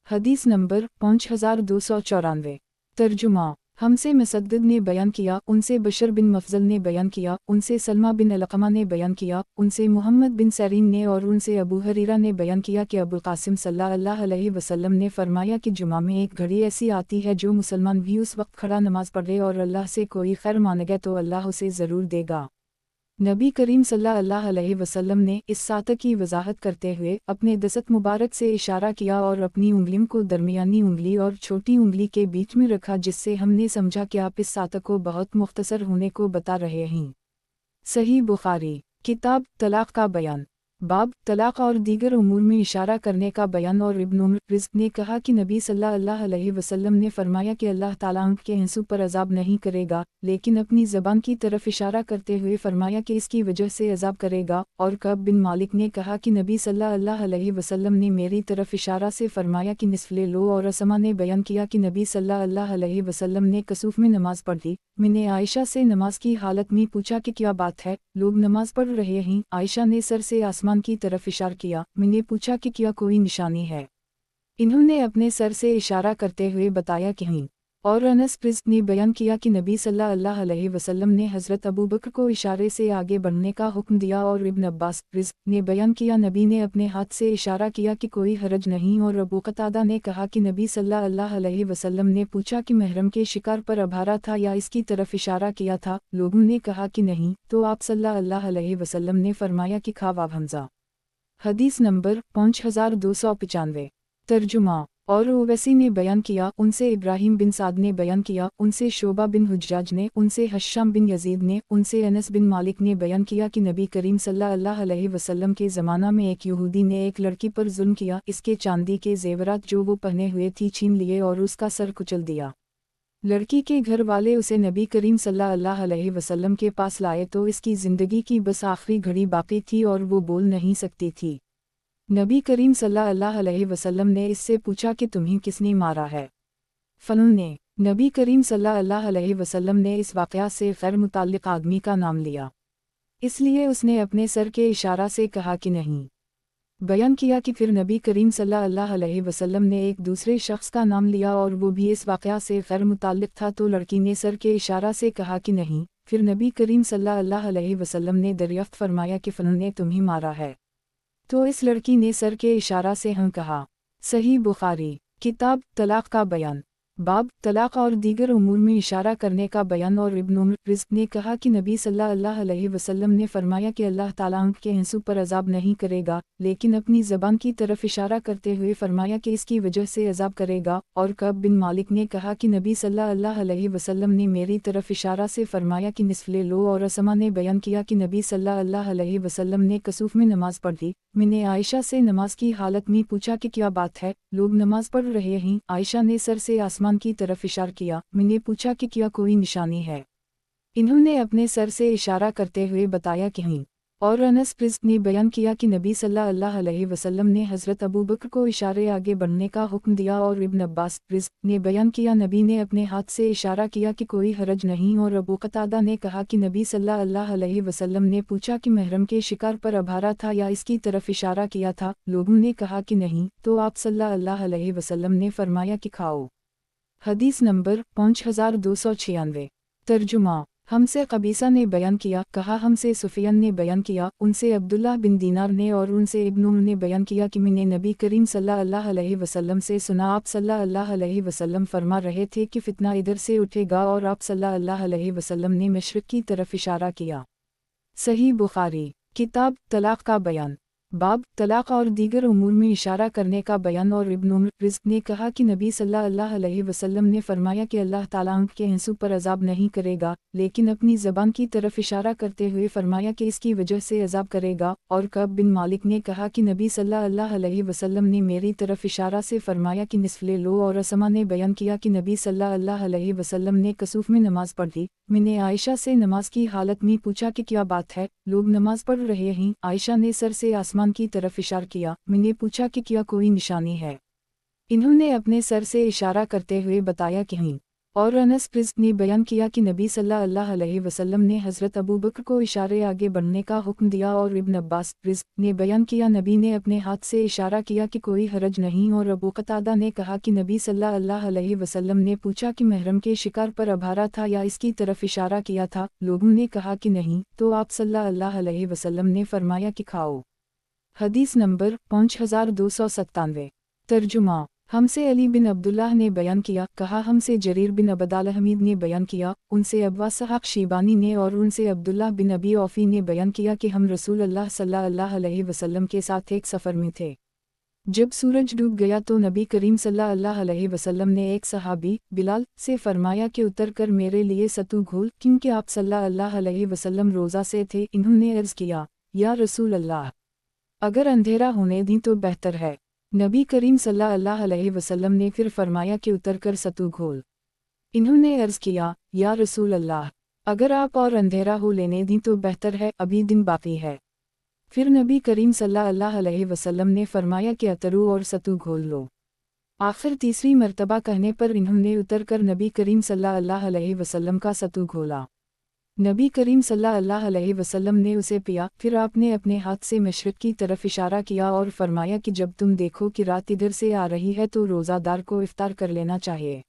हदीस नंबर 5294। तर्जुमा। हमसे मुसद्दद ने बयान किया, उनसे बशर बिन मफज़ल ने बयान किया, उनसे सलमा बिन अलक़मा ने बयान किया, उनसे मोहम्मद बिन सरीन ने और उनसे अबू हरीरा ने बयान किया कि अबुल क़ासिम सल्लल्लाहु अलैहि वसल्लम ने फरमाया कि जुमा में एक घड़ी ऐसी आती है जो मुसलमान भी उस वक्त खड़ा नमाज पढ़े और अल्लाह से कोई खैर मांगे तो अल्लाह उसे ज़रूर देगा। नबी करीम सल्लल्लाहु अलैहि वसल्लम ने इस सात की वजाहत करते हुए अपने दस्त मुबारक से इशारा किया और अपनी उंगलियों को दरमियानी उंगली और छोटी उंगली के बीच में रखा, जिससे हमने समझा कि आप इस सात को बहुत मुख्तसर होने को बता रहे हैं। सही बुखारी। किताब तलाक का बयान। बाब तलाक और दीगर उमूर में इशारा करने का बयान। और इब्न उम्र रिज़्क़ ने कहा कि नबी सल्लल्लाहु अलैहि वसल्लम ने फरमाया कि अल्लाह ताला आँख के आंसू पर अज़ाब नहीं करेगा, लेकिन अपनी ज़बान की तरफ इशारा करते हुए फरमाया कि इसकी वजह से अज़ाब करेगा। और कअब बिन मालिक ने कहा कि नबी सल्लल्लाहु अलैहि वसल्लम ने मेरी तरफ इशारा से फरमाया कि निस्फ़ ले लो। और असमा ने बयान किया कि नबी सल्लल्लाहु अलैहि वसल्लम ने कसूफ में नमाज पढ़ ली। मैंने आयशा से नमाज की हालत में पूछा कि क्या बात है, लोग नमाज पढ़ रहे हैं। आयशा ने सर से आसमान की तरफ इशारा किया। मैंने पूछा कि क्या कोई निशानी है। इन्होंने अपने सर से इशारा करते हुए बताया कि नहीं। और अनस रिज़्क़ ने बयान किया कि नबी सल्लल्लाहु अलैहि वसल्लम ने हज़रत अबू बकर को इशारे से आगे बढ़ने का हुक्म दिया। और इब्न अब्बास रिज़्क़ ने बयान किया नबी ने अपने हाथ से इशारा किया कि कोई हरज नहीं। और अबू कतादा ने कहा कि नबी सल्लल्लाहु अलैहि वसल्लम ने पूछा कि महरम के शिकार पर अभारा था या इसकी तरफ इशारा किया था। लोगों ने कहा कि नहीं, तो आप सल्लल्लाहु अलैहि वसल्लम ने फरमाया कि खा वाव हमज़ा। हदीस नंबर 5295। तर्जुमा। और ओवैसी ने बयान किया, उनसे इब्राहीम बिन साद ने बयान किया, उनसे शोबा बिन हुज्जाज ने, उनसे हश्शाम बिन यजीद ने, उनसे अनस बिन मालिक ने बयान किया कि नबी करीम सल्लल्लाहु अलैहि वसल्लम के ज़माना में एक यहूदी ने एक लड़की पर जुल्म किया, इसके चांदी के जेवरात जो वो पहने हुए थी छीन लिए और उसका सर कुचल दिया। लड़की के घर वाले उसे नबी करीम सल्लल्लाहु अलैहि वसल्लम के पास लाए तो इसकी ज़िंदगी की बस आखिरी घड़ी बाकी थी और वो बोल नहीं सकती थी। नबी करीम सल्लल्लाहु अलैहि वसल्लम ने इससे पूछा कि तुम्हें किसने मारा है। फलन ने। नबी करीम सल्लल्लाहु अलैहि वसल्लम ने इस वाक़या से ग़ैर मुताल्लिक़ आदमी का नाम लिया, इसलिए उसने अपने सर के इशारा से कहा कि नहीं। बयान किया कि फिर नबी करीम सल्लल्लाहु अलैहि वसल्लम ने एक दूसरे शख्स का नाम लिया और वो भी इस वाक़या से ग़ैर मुताल्लिक़ था, तो लड़की ने सर के इशारा से कहा कि नहीं। फिर नबी करीम सल्लल्लाहु अलैहि वसल्लम ने दरियाफ़्त फरमाया कि फ़लन ने तुम्हें मारा है, तो इस लड़की ने सर के इशारा से हाँ कहा। सही बुखारी किताब तलाक़ का बयान। बाब तलाक़ और दीगर उमूर में इशारा करने का बयान। और इब्न उम्र रिज़्क़ ने कहा कि नबी सल्लल्लाहु अलैहि वसल्लम ने फरमाया कि अल्लाह ताला आँख के आंसू पर अज़ाब नहीं करेगा, लेकिन अपनी ज़बान की तरफ इशारा करते हुए फरमाया कि इसकी वजह से अज़ाब करेगा। और कअब बिन मालिक ने कहा कि नबी सल्लल्लाहु अलैहि वसल्लम ने मेरी तरफ इशारा से फरमाया कि निस्फ़ ले लो। और असमा ने बयान किया कि नबी सल्लल्लाहु अलैहि वसल्लम ने कसूफ़ में नमाज़ पढ़ी। मैंने आयशा से नमाज की हालत में पूछा कि क्या बात है, लोग नमाज पढ़ रहे हैं। आयशा ने सर से आसमान की तरफ इशारा किया। मैंने पूछा कि क्या कोई निशानी है, इन्होंने अपने सर से इशारा करते हुए बताया कि नहीं। और अनस रिज़्क़ ने बयान किया कि नबी सल्लल्लाहु अलैहि वसल्लम ने हज़रत अबू बकर को इशारे आगे बढ़ने का हुक्म दिया। और इब्न अब्बास रिज़्क़ ने बयान किया नबी ने अपने हाथ से इशारा किया कि कोई हरज नहीं। और अबू कतादा ने कहा कि नबी सल्लल्लाहु अलैहि वसल्लम ने पूछा कि महरम के शिकार पर अभारा था या इसकी तरफ इशारा किया था। लोगों ने कहा कि नहीं, तो आप सल्लल्लाहु अलैहि वसल्लम ने फरमाया कि खाओ। हदीस नंबर 5296। तर्जुमा। हमसे कबीसा ने बयान किया, कहा हमसे सुफियान ने बयान किया, उनसे अब्दुल्लाह बिन दीनार ने और उनसे इब्न उम्र ने बयान किया कि मैंने नबी करीम सल्लल्लाहु अलैहि वसल्लम से सुना, आप सल्लल्लाहु अलैहि वसल्लम फरमा रहे थे कि फितना इधर से उठेगा, और आप सल्लल्लाहु अलैहि वसल्लम ने मशरिक़ की तरफ इशारा किया। सही बुखारी किताब तलाक़ का बयान। बाब तलाक़ और दीगर उमूर में इशारा करने का बयान। और इब्न उम्र रिज़्क़ ने कहा कि नबी सल्लल्लाहु अलैहि वसल्लम ने फरमाया कि अल्लाह ताला आँख के आंसू पर अज़ाब नहीं करेगा, लेकिन अपनी ज़बान की तरफ इशारा करते हुए फरमाया कि इसकी वजह से अज़ाब करेगा। और कअब बिन मालिक ने कहा कि नबी सल्लल्लाहु अलैहि वसल्लम ने मेरी तरफ इशारा से फरमाया कि निस्फ़ ले लो। और असमा ने बयान किया कि नबी सल्लल्लाहु अलैहि वसल्लम ने कसूफ़ में नमाज़ पढ़ी। मैंने आयशा से नमाज की हालत में पूछा कि क्या बात है, लोग नमाज पढ़ रहे हैं। आयशा ने सर से आसमान की तरफ इशारा किया। मैंने पूछा कि क्या कोई निशानी है, इन्होंने अपने सर से इशारा करते हुए बताया कि नहीं। और अनस रिज़्क़ ने बयान किया कि नबी सल्लल्लाहु अलैहि वसल्लम ने हज़रत अबू बकर को इशारे आगे बढ़ने का हुक्म दिया। और इब्न अब्बास रिज़्क़ ने बयान किया नबी ने अपने हाथ से इशारा किया कि कोई हरज नहीं। और अबू कतादा ने कहा कि नबी सल्लल्लाहु अलैहि वसल्लम ने पूछा कि महरम के शिकार पर अभारा था या इसकी तरफ इशारा किया था। लोगों ने कहा कि नहीं, तो आप सल्लल्लाहु अलैहि वसल्लम ने फरमाया कि खाओ। हदीस नंबर 5297। तर्जुमा। हमसे अली बिन अब्दुल्लाह ने बयान किया, कहा हमसे जरीर बिन अबदाल हमीद ने बयान किया, उनसे अब्बा सहाक़ शीबानी ने और उनसे अब्दुल्लाह बिन अबी औफ़ी ने बयान किया कि हम रसूल अल्लाह सल्लल्लाहु अलैहि वसल्लम के साथ एक सफ़र में थे। जब सूरज डूब गया तो नबी करीम सल्लल्लाहु अलैहि वसल्लम ने एक सहाबी बिलाल से फरमाया कि उतर कर मेरे लिए सतू घोल, क्योंकि आप सल्लल्लाहु अलैहि वसल्लम रोज़ा से थे। इन्होंने अर्ज़ किया, या रसूल अल्लाह, अगर अंधेरा होने दी तो बेहतर है। नबी करीम सल्लल्लाहु अलैहि वसल्लम ने फिर फरमाया कि उतर कर सतू घोल। इन्होंने अर्ज़ किया, या रसूल अल्लाह, अगर आप और अंधेरा हो लेने दी तो बेहतर है, अभी दिन बाकी है। फिर नबी करीम सल्लल्लाहु अलैहि वसल्लम ने फरमाया कि अतरू और सतू घोल लो। आखिर तीसरी मर्तबा कहने पर इन्होंने उतर कर नबी करीम सल्लल्लाहु अलैहि वसल्लम का सतू घोला। नबी करीम सल्लल्लाहु अलैहि वसल्लम ने उसे पिया। फिर आपने अपने हाथ से मशरिक़ की तरफ इशारा किया और फरमाया कि जब तुम देखो कि रात इधर से आ रही है तो रोज़ादार को इफ्तार कर लेना चाहिए।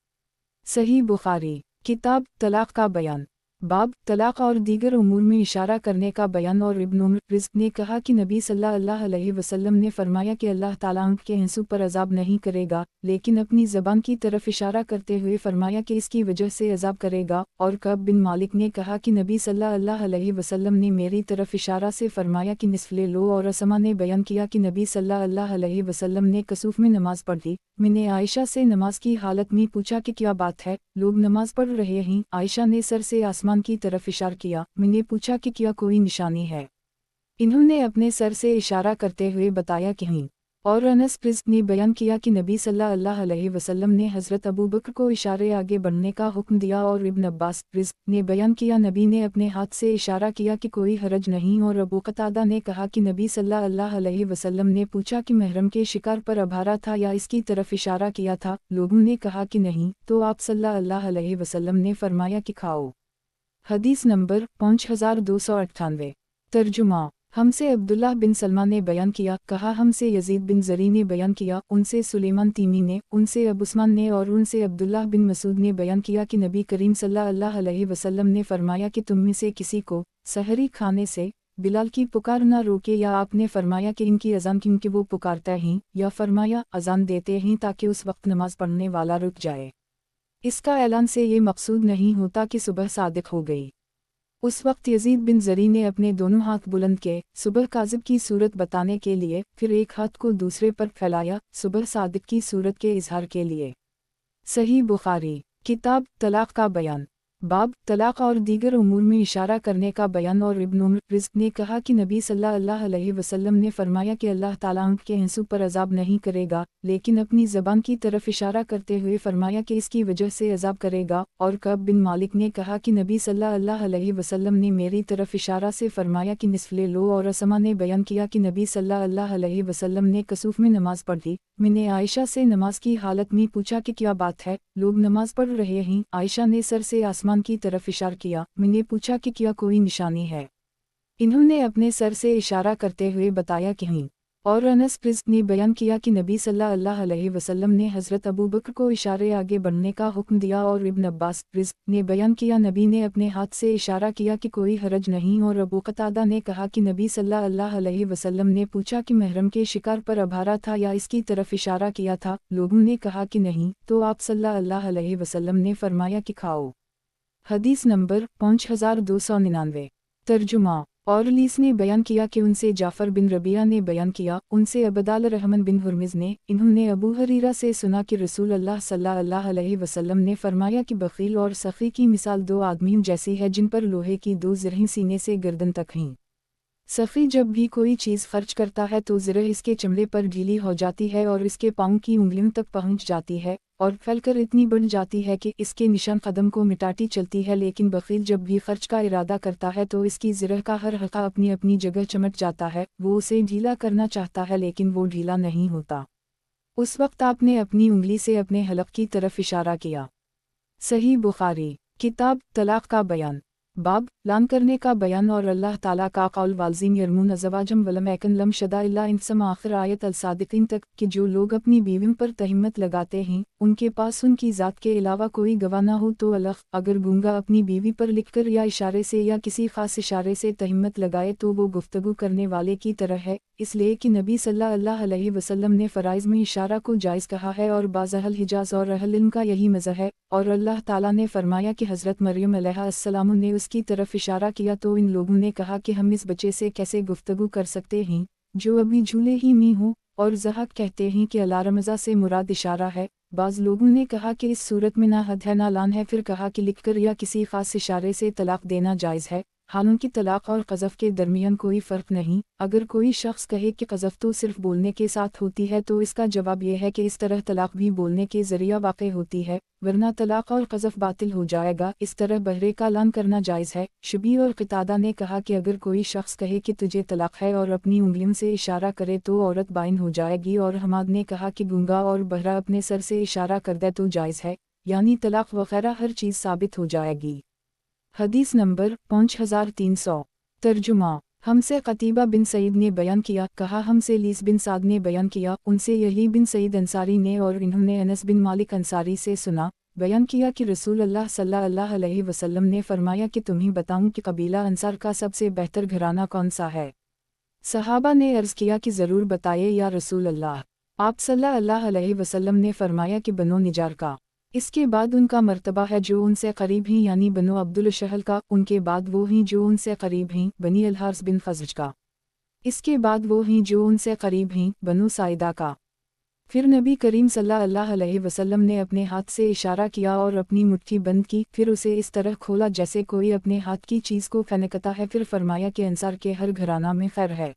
सही बुखारी किताब तलाक़ का बयान। बाब तलाक़ और दीगर उमूर में इशारा करने का बयान। और इब्न उम्र रिज़्क़ ने कहा कि नबी सल्लल्लाहु अलैहि वसल्लम ने फरमाया कि अल्लाह ताला आँख के आंसू पर अज़ाब नहीं करेगा, लेकिन अपनी ज़बान की तरफ इशारा करते हुए फरमाया कि इसकी वजह से अज़ाब करेगा। और कअब बिन मालिक ने कहा कि नबी सल्लल्लाहु अलैहि वसल्लम ने मेरी तरफ इशारा से फरमाया कि निस्फ़ ले लो। और असमा ने बयान किया कि नबी सल्लल्लाहु अलैहि वसल्लम ने कसूफ़ में नमाज़ पढ़ी। मैंने आयशा से नमाज की हालत में पूछा कि क्या बात है, लोग नमाज पढ़ रहे हैं। आयशा ने सर से आसमान की तरफ इशारा किया। मैंने पूछा कि क्या कोई निशानी है, इन्होंने अपने सर से इशारा करते हुए बताया कि नहीं। और अनस रिज़्क़ ने बयान किया कि नबी सल्लल्लाहु अलैहि वसल्लम ने हज़रत अबू बकर को इशारे आगे बढ़ने का हुक्म दिया, और इब्न अब्बास रिज़्क़ ने बयान किया नबी ने अपने हाथ से इशारा किया कि कोई हरज नहीं, और अबू कतादा ने कहा कि नबी सल्लल्लाहु अलैहि वसल्लम ने पूछा कि महरम के शिकार पर अभारा था या इसकी तरफ इशारा किया था। लोगों ने कहा कि नहीं, तो आप सल्लल्लाहु अलैहि वसल्लम ने फरमाया कि खाओ। हदीस नंबर 5298। तर्जुमा। हमसे अब्दुल्लाह बिन सलमा ने बयान किया, कहा हमसे यजीद बिन ज़री ने बयान किया, उनसे सुलेमान तीमी ने, उनसे अबू उस्मान ने और उनसे अब्दुल्लाह बिन मसूद ने बयान किया कि नबी करीम सल्लल्लाहु अलैहि वसल्लम ने फरमाया कि तुम में से किसी को सहरी खाने से बिलाल की पुकार न रोके, या आपने फरमाया कि इनकी अज़ान क्योंकि वो पुकारता ही, या फरमाया अज़ान देते ही ताकि उस वक्त नमाज पढ़ने वाला रुक जाए। इसका ऐलान से ये मकसूद नहीं होता कि सुबह सादिक हो गई। उस वक्त यजीद बिन ज़री ने अपने दोनों हाथ बुलंद किए सुबह काज़िब की सूरत बताने के लिए, फिर एक हाथ को दूसरे पर फैलाया सुबह सादिक की सूरत के इजहार के लिए। सही बुखारी। किताब तलाक़ का बयान। बाब तलाक़ और दीगर उमूर में इशारा करने का बयान। और इब्न उमर रिज़्क़ ने कहा कि नबी सल्लल्लाहु अलैहि वसल्लम ने फरमाया कि अल्लाह ताला आँख के आंसू पर अज़ाब नहीं करेगा, लेकिन अपनी ज़बान की तरफ इशारा करते हुए फरमाया कि इसकी वजह से अज़ाब करेगा। और कब बिन मालिक ने कहा कि नबी सल्लल्लाहु अलैहि वसल्लम ने मेरी तरफ इशारा से फरमाया कि निस्फ़ ले लो। और असमा ने बयान किया कि नबी सल्लल्लाहु अलैहि वसल्लम ने कसूफ़ में नमाज पढ़ी। मैंने आयशा से नमाज की हालत में पूछा कि क्या बात है, लोग नमाज पढ़ रहे हैं। आयशा ने सर से आसमान की तरफ इशारा किया। मैंने पूछा कि क्या कोई निशानी है। इन्होंने अपने सर से इशारा करते हुए बताया कि नहीं। और अनस रिज़्क़ ने बयान किया कि नबी सल्लल्लाहु अलैहि वसल्लम ने हज़रत अबू बकर को इशारे आगे बढ़ने का हुक्म दिया। और इब्न अब्बास रिज़्क़ ने बयान किया नबी ने अपने हाथ से इशारा किया कि कोई हरज नहीं। और अबू कतादा ने कहा कि नबी सल्लल्लाहु अलैहि वसल्लम ने पूछा कि महरम के शिकार पर अभारा था या इसकी तरफ इशारा किया था। लोगों ने कहा कि नहीं, तो आप सल्लल्लाहु अलैहि वसल्लम ने फरमाया कि खाओ। हदीस नंबर 5299। तर्जुमा। और लीस ने बयान किया कि उनसे जाफ़र बिन रबिया ने बयान किया, उनसे अबदाल रहमान बिन हुरमिज़ ने, इन्होंने अबू हरीरा से सुना कि रसूल अल्लाह सल्लल्लाहु अलैहि वसल्लम ने फरमाया कि बख़ील और सख़ी की मिसाल दो आदमियों जैसी है जिन पर लोहे की दो ज़रहें सीने से गर्दन तक हैं। सफ़ी जब भी कोई चीज़ खर्च करता है तो ज़रह इसके चमड़े पर ढीली हो जाती है और इसके पाँव की उंगलियों तक पहुँच जाती है, और फैलकर इतनी बढ़ जाती है कि इसके निशान कदम को मिटाती चलती है। लेकिन बख़ील जब भी खर्च का इरादा करता है तो इसकी ज़रह का हर हल्का अपनी अपनी जगह चमट जाता है। वो उसे ढीला करना चाहता है लेकिन वो ढीला नहीं होता। उस वक्त आपने अपनी उंगली से अपने हलक़ की तरफ इशारा किया। सही बुखारी। किताब तलाक़ का बयान। बाब लान करने का बयान। और अल्लाह ताला का कौल वालज़ीन यरमून अज़वाजम वलम एकन लम शदा इल्ला इंसम आखिर आयत अल-सादिक़ीन तक कि जो लोग अपनी बीवियों पर तहिम्मत लगाते हैं उनके पास उनकी ज़ात के अलावा कोई गवाह न हो तो अलग। अगर गूंगा अपनी बीवी पर लिखकर या इशारे से या किसी ख़ास इशारे से तहिम्मत लगाए तो वो गुफ्तगू करने वाले की तरह है, इसलिए कि नबी सल्लल्लाहु अलैहि वसल्लम ने फ़राइज़ में इशारा को जायज़ कहा है और बाज़ अहल हिजाज़ और अहल इल्म का यही मज़हब है। और अल्लाह ताला ने फरमाया कि हज़रत मरियम अलैहिस्सलाम ने उसकी तरफ इशारा किया तो इन लोगों ने कहा कि हम इस बच्चे से कैसे गुफ्तगू कर सकते हैं जो अभी झूले ही में हो। और ज़हक कहते हैं कि अला रमज़ा से मुराद इशारा है। बाज़ लोगों ने कहा कि इस सूरत में ना हद है ना लान है, फिर कहा कि लिखकर या किसी ख़ास इशारे से तलाक़ देना जायज़ है। हालांकि तलाक़ और क़ज़फ़ के दरमियान कोई फ़र्क नहीं। अगर कोई शख्स कहे कि क़ज़फ़ तो सिर्फ़ बोलने के साथ होती है तो इसका जवाब यह है कि इस तरह तलाक़ भी बोलने के ज़रिया वाक़ होती है, वरना तलाक़ और क़ज़फ़ बातिल हो जाएगा। इस तरह बहरे का लान करना जायज़ है। शुबी और क़तादा ने कहा कि अगर कोई शख्स कहे कि तुझे तलाक़ है और अपनी उंगलियों से इशारा करे तो औरत बाइन हो जाएगी। और हमाद ने कहा कि गूंगा और बहरा अपने सर से इशारा कर दे तो जायज़ है, यानी तलाक़ वग़ैरह हर चीज़ साबित हो जाएगी। हदीस नंबर 5300। तर्जुमा। हमसे क़तीबा बिन सईद ने बयान किया, कहा हमसे लीस बिन साद ने बयान किया, उनसे यही बिन सईद अंसारी ने, और इन्होंने अनस बिन मालिक अंसारी से सुना, बयान किया कि रसूल अल्लाह सल्लल्लाहु अलैहि वसल्लम ने फरमाया कि तुम्हें बताऊं कि कबीला अंसार का सबसे बेहतर घराना कौन सा है। सहाबा ने अर्ज़ किया कि ज़रूर बताइए या रसूल अल्लाह। आप सल्लल्लाहु अलैहि वसल्लम ने फरमाया कि बनो निजार का। इसके बाद उनका मर्तबा है जो उनसे करीब हैं, यानी बनो अब्दुल शहल का। उनके बाद वो हैं जो उनसे करीब हैं, बनी अल-हारिस बिन खज़रज का। इसके बाद वो हैं जो उनसे करीब हैं, बनो साइदा का। फिर नबी करीम सल्लल्लाहु अलैहि वसल्लम ने अपने हाथ से इशारा किया और अपनी मुट्ठी बंद की, फिर उसे इस तरह खोला जैसे कोई अपने हाथ की चीज़ को फेंकता है। फिर फरमाया कि अंसार के हर घराना में खैर है।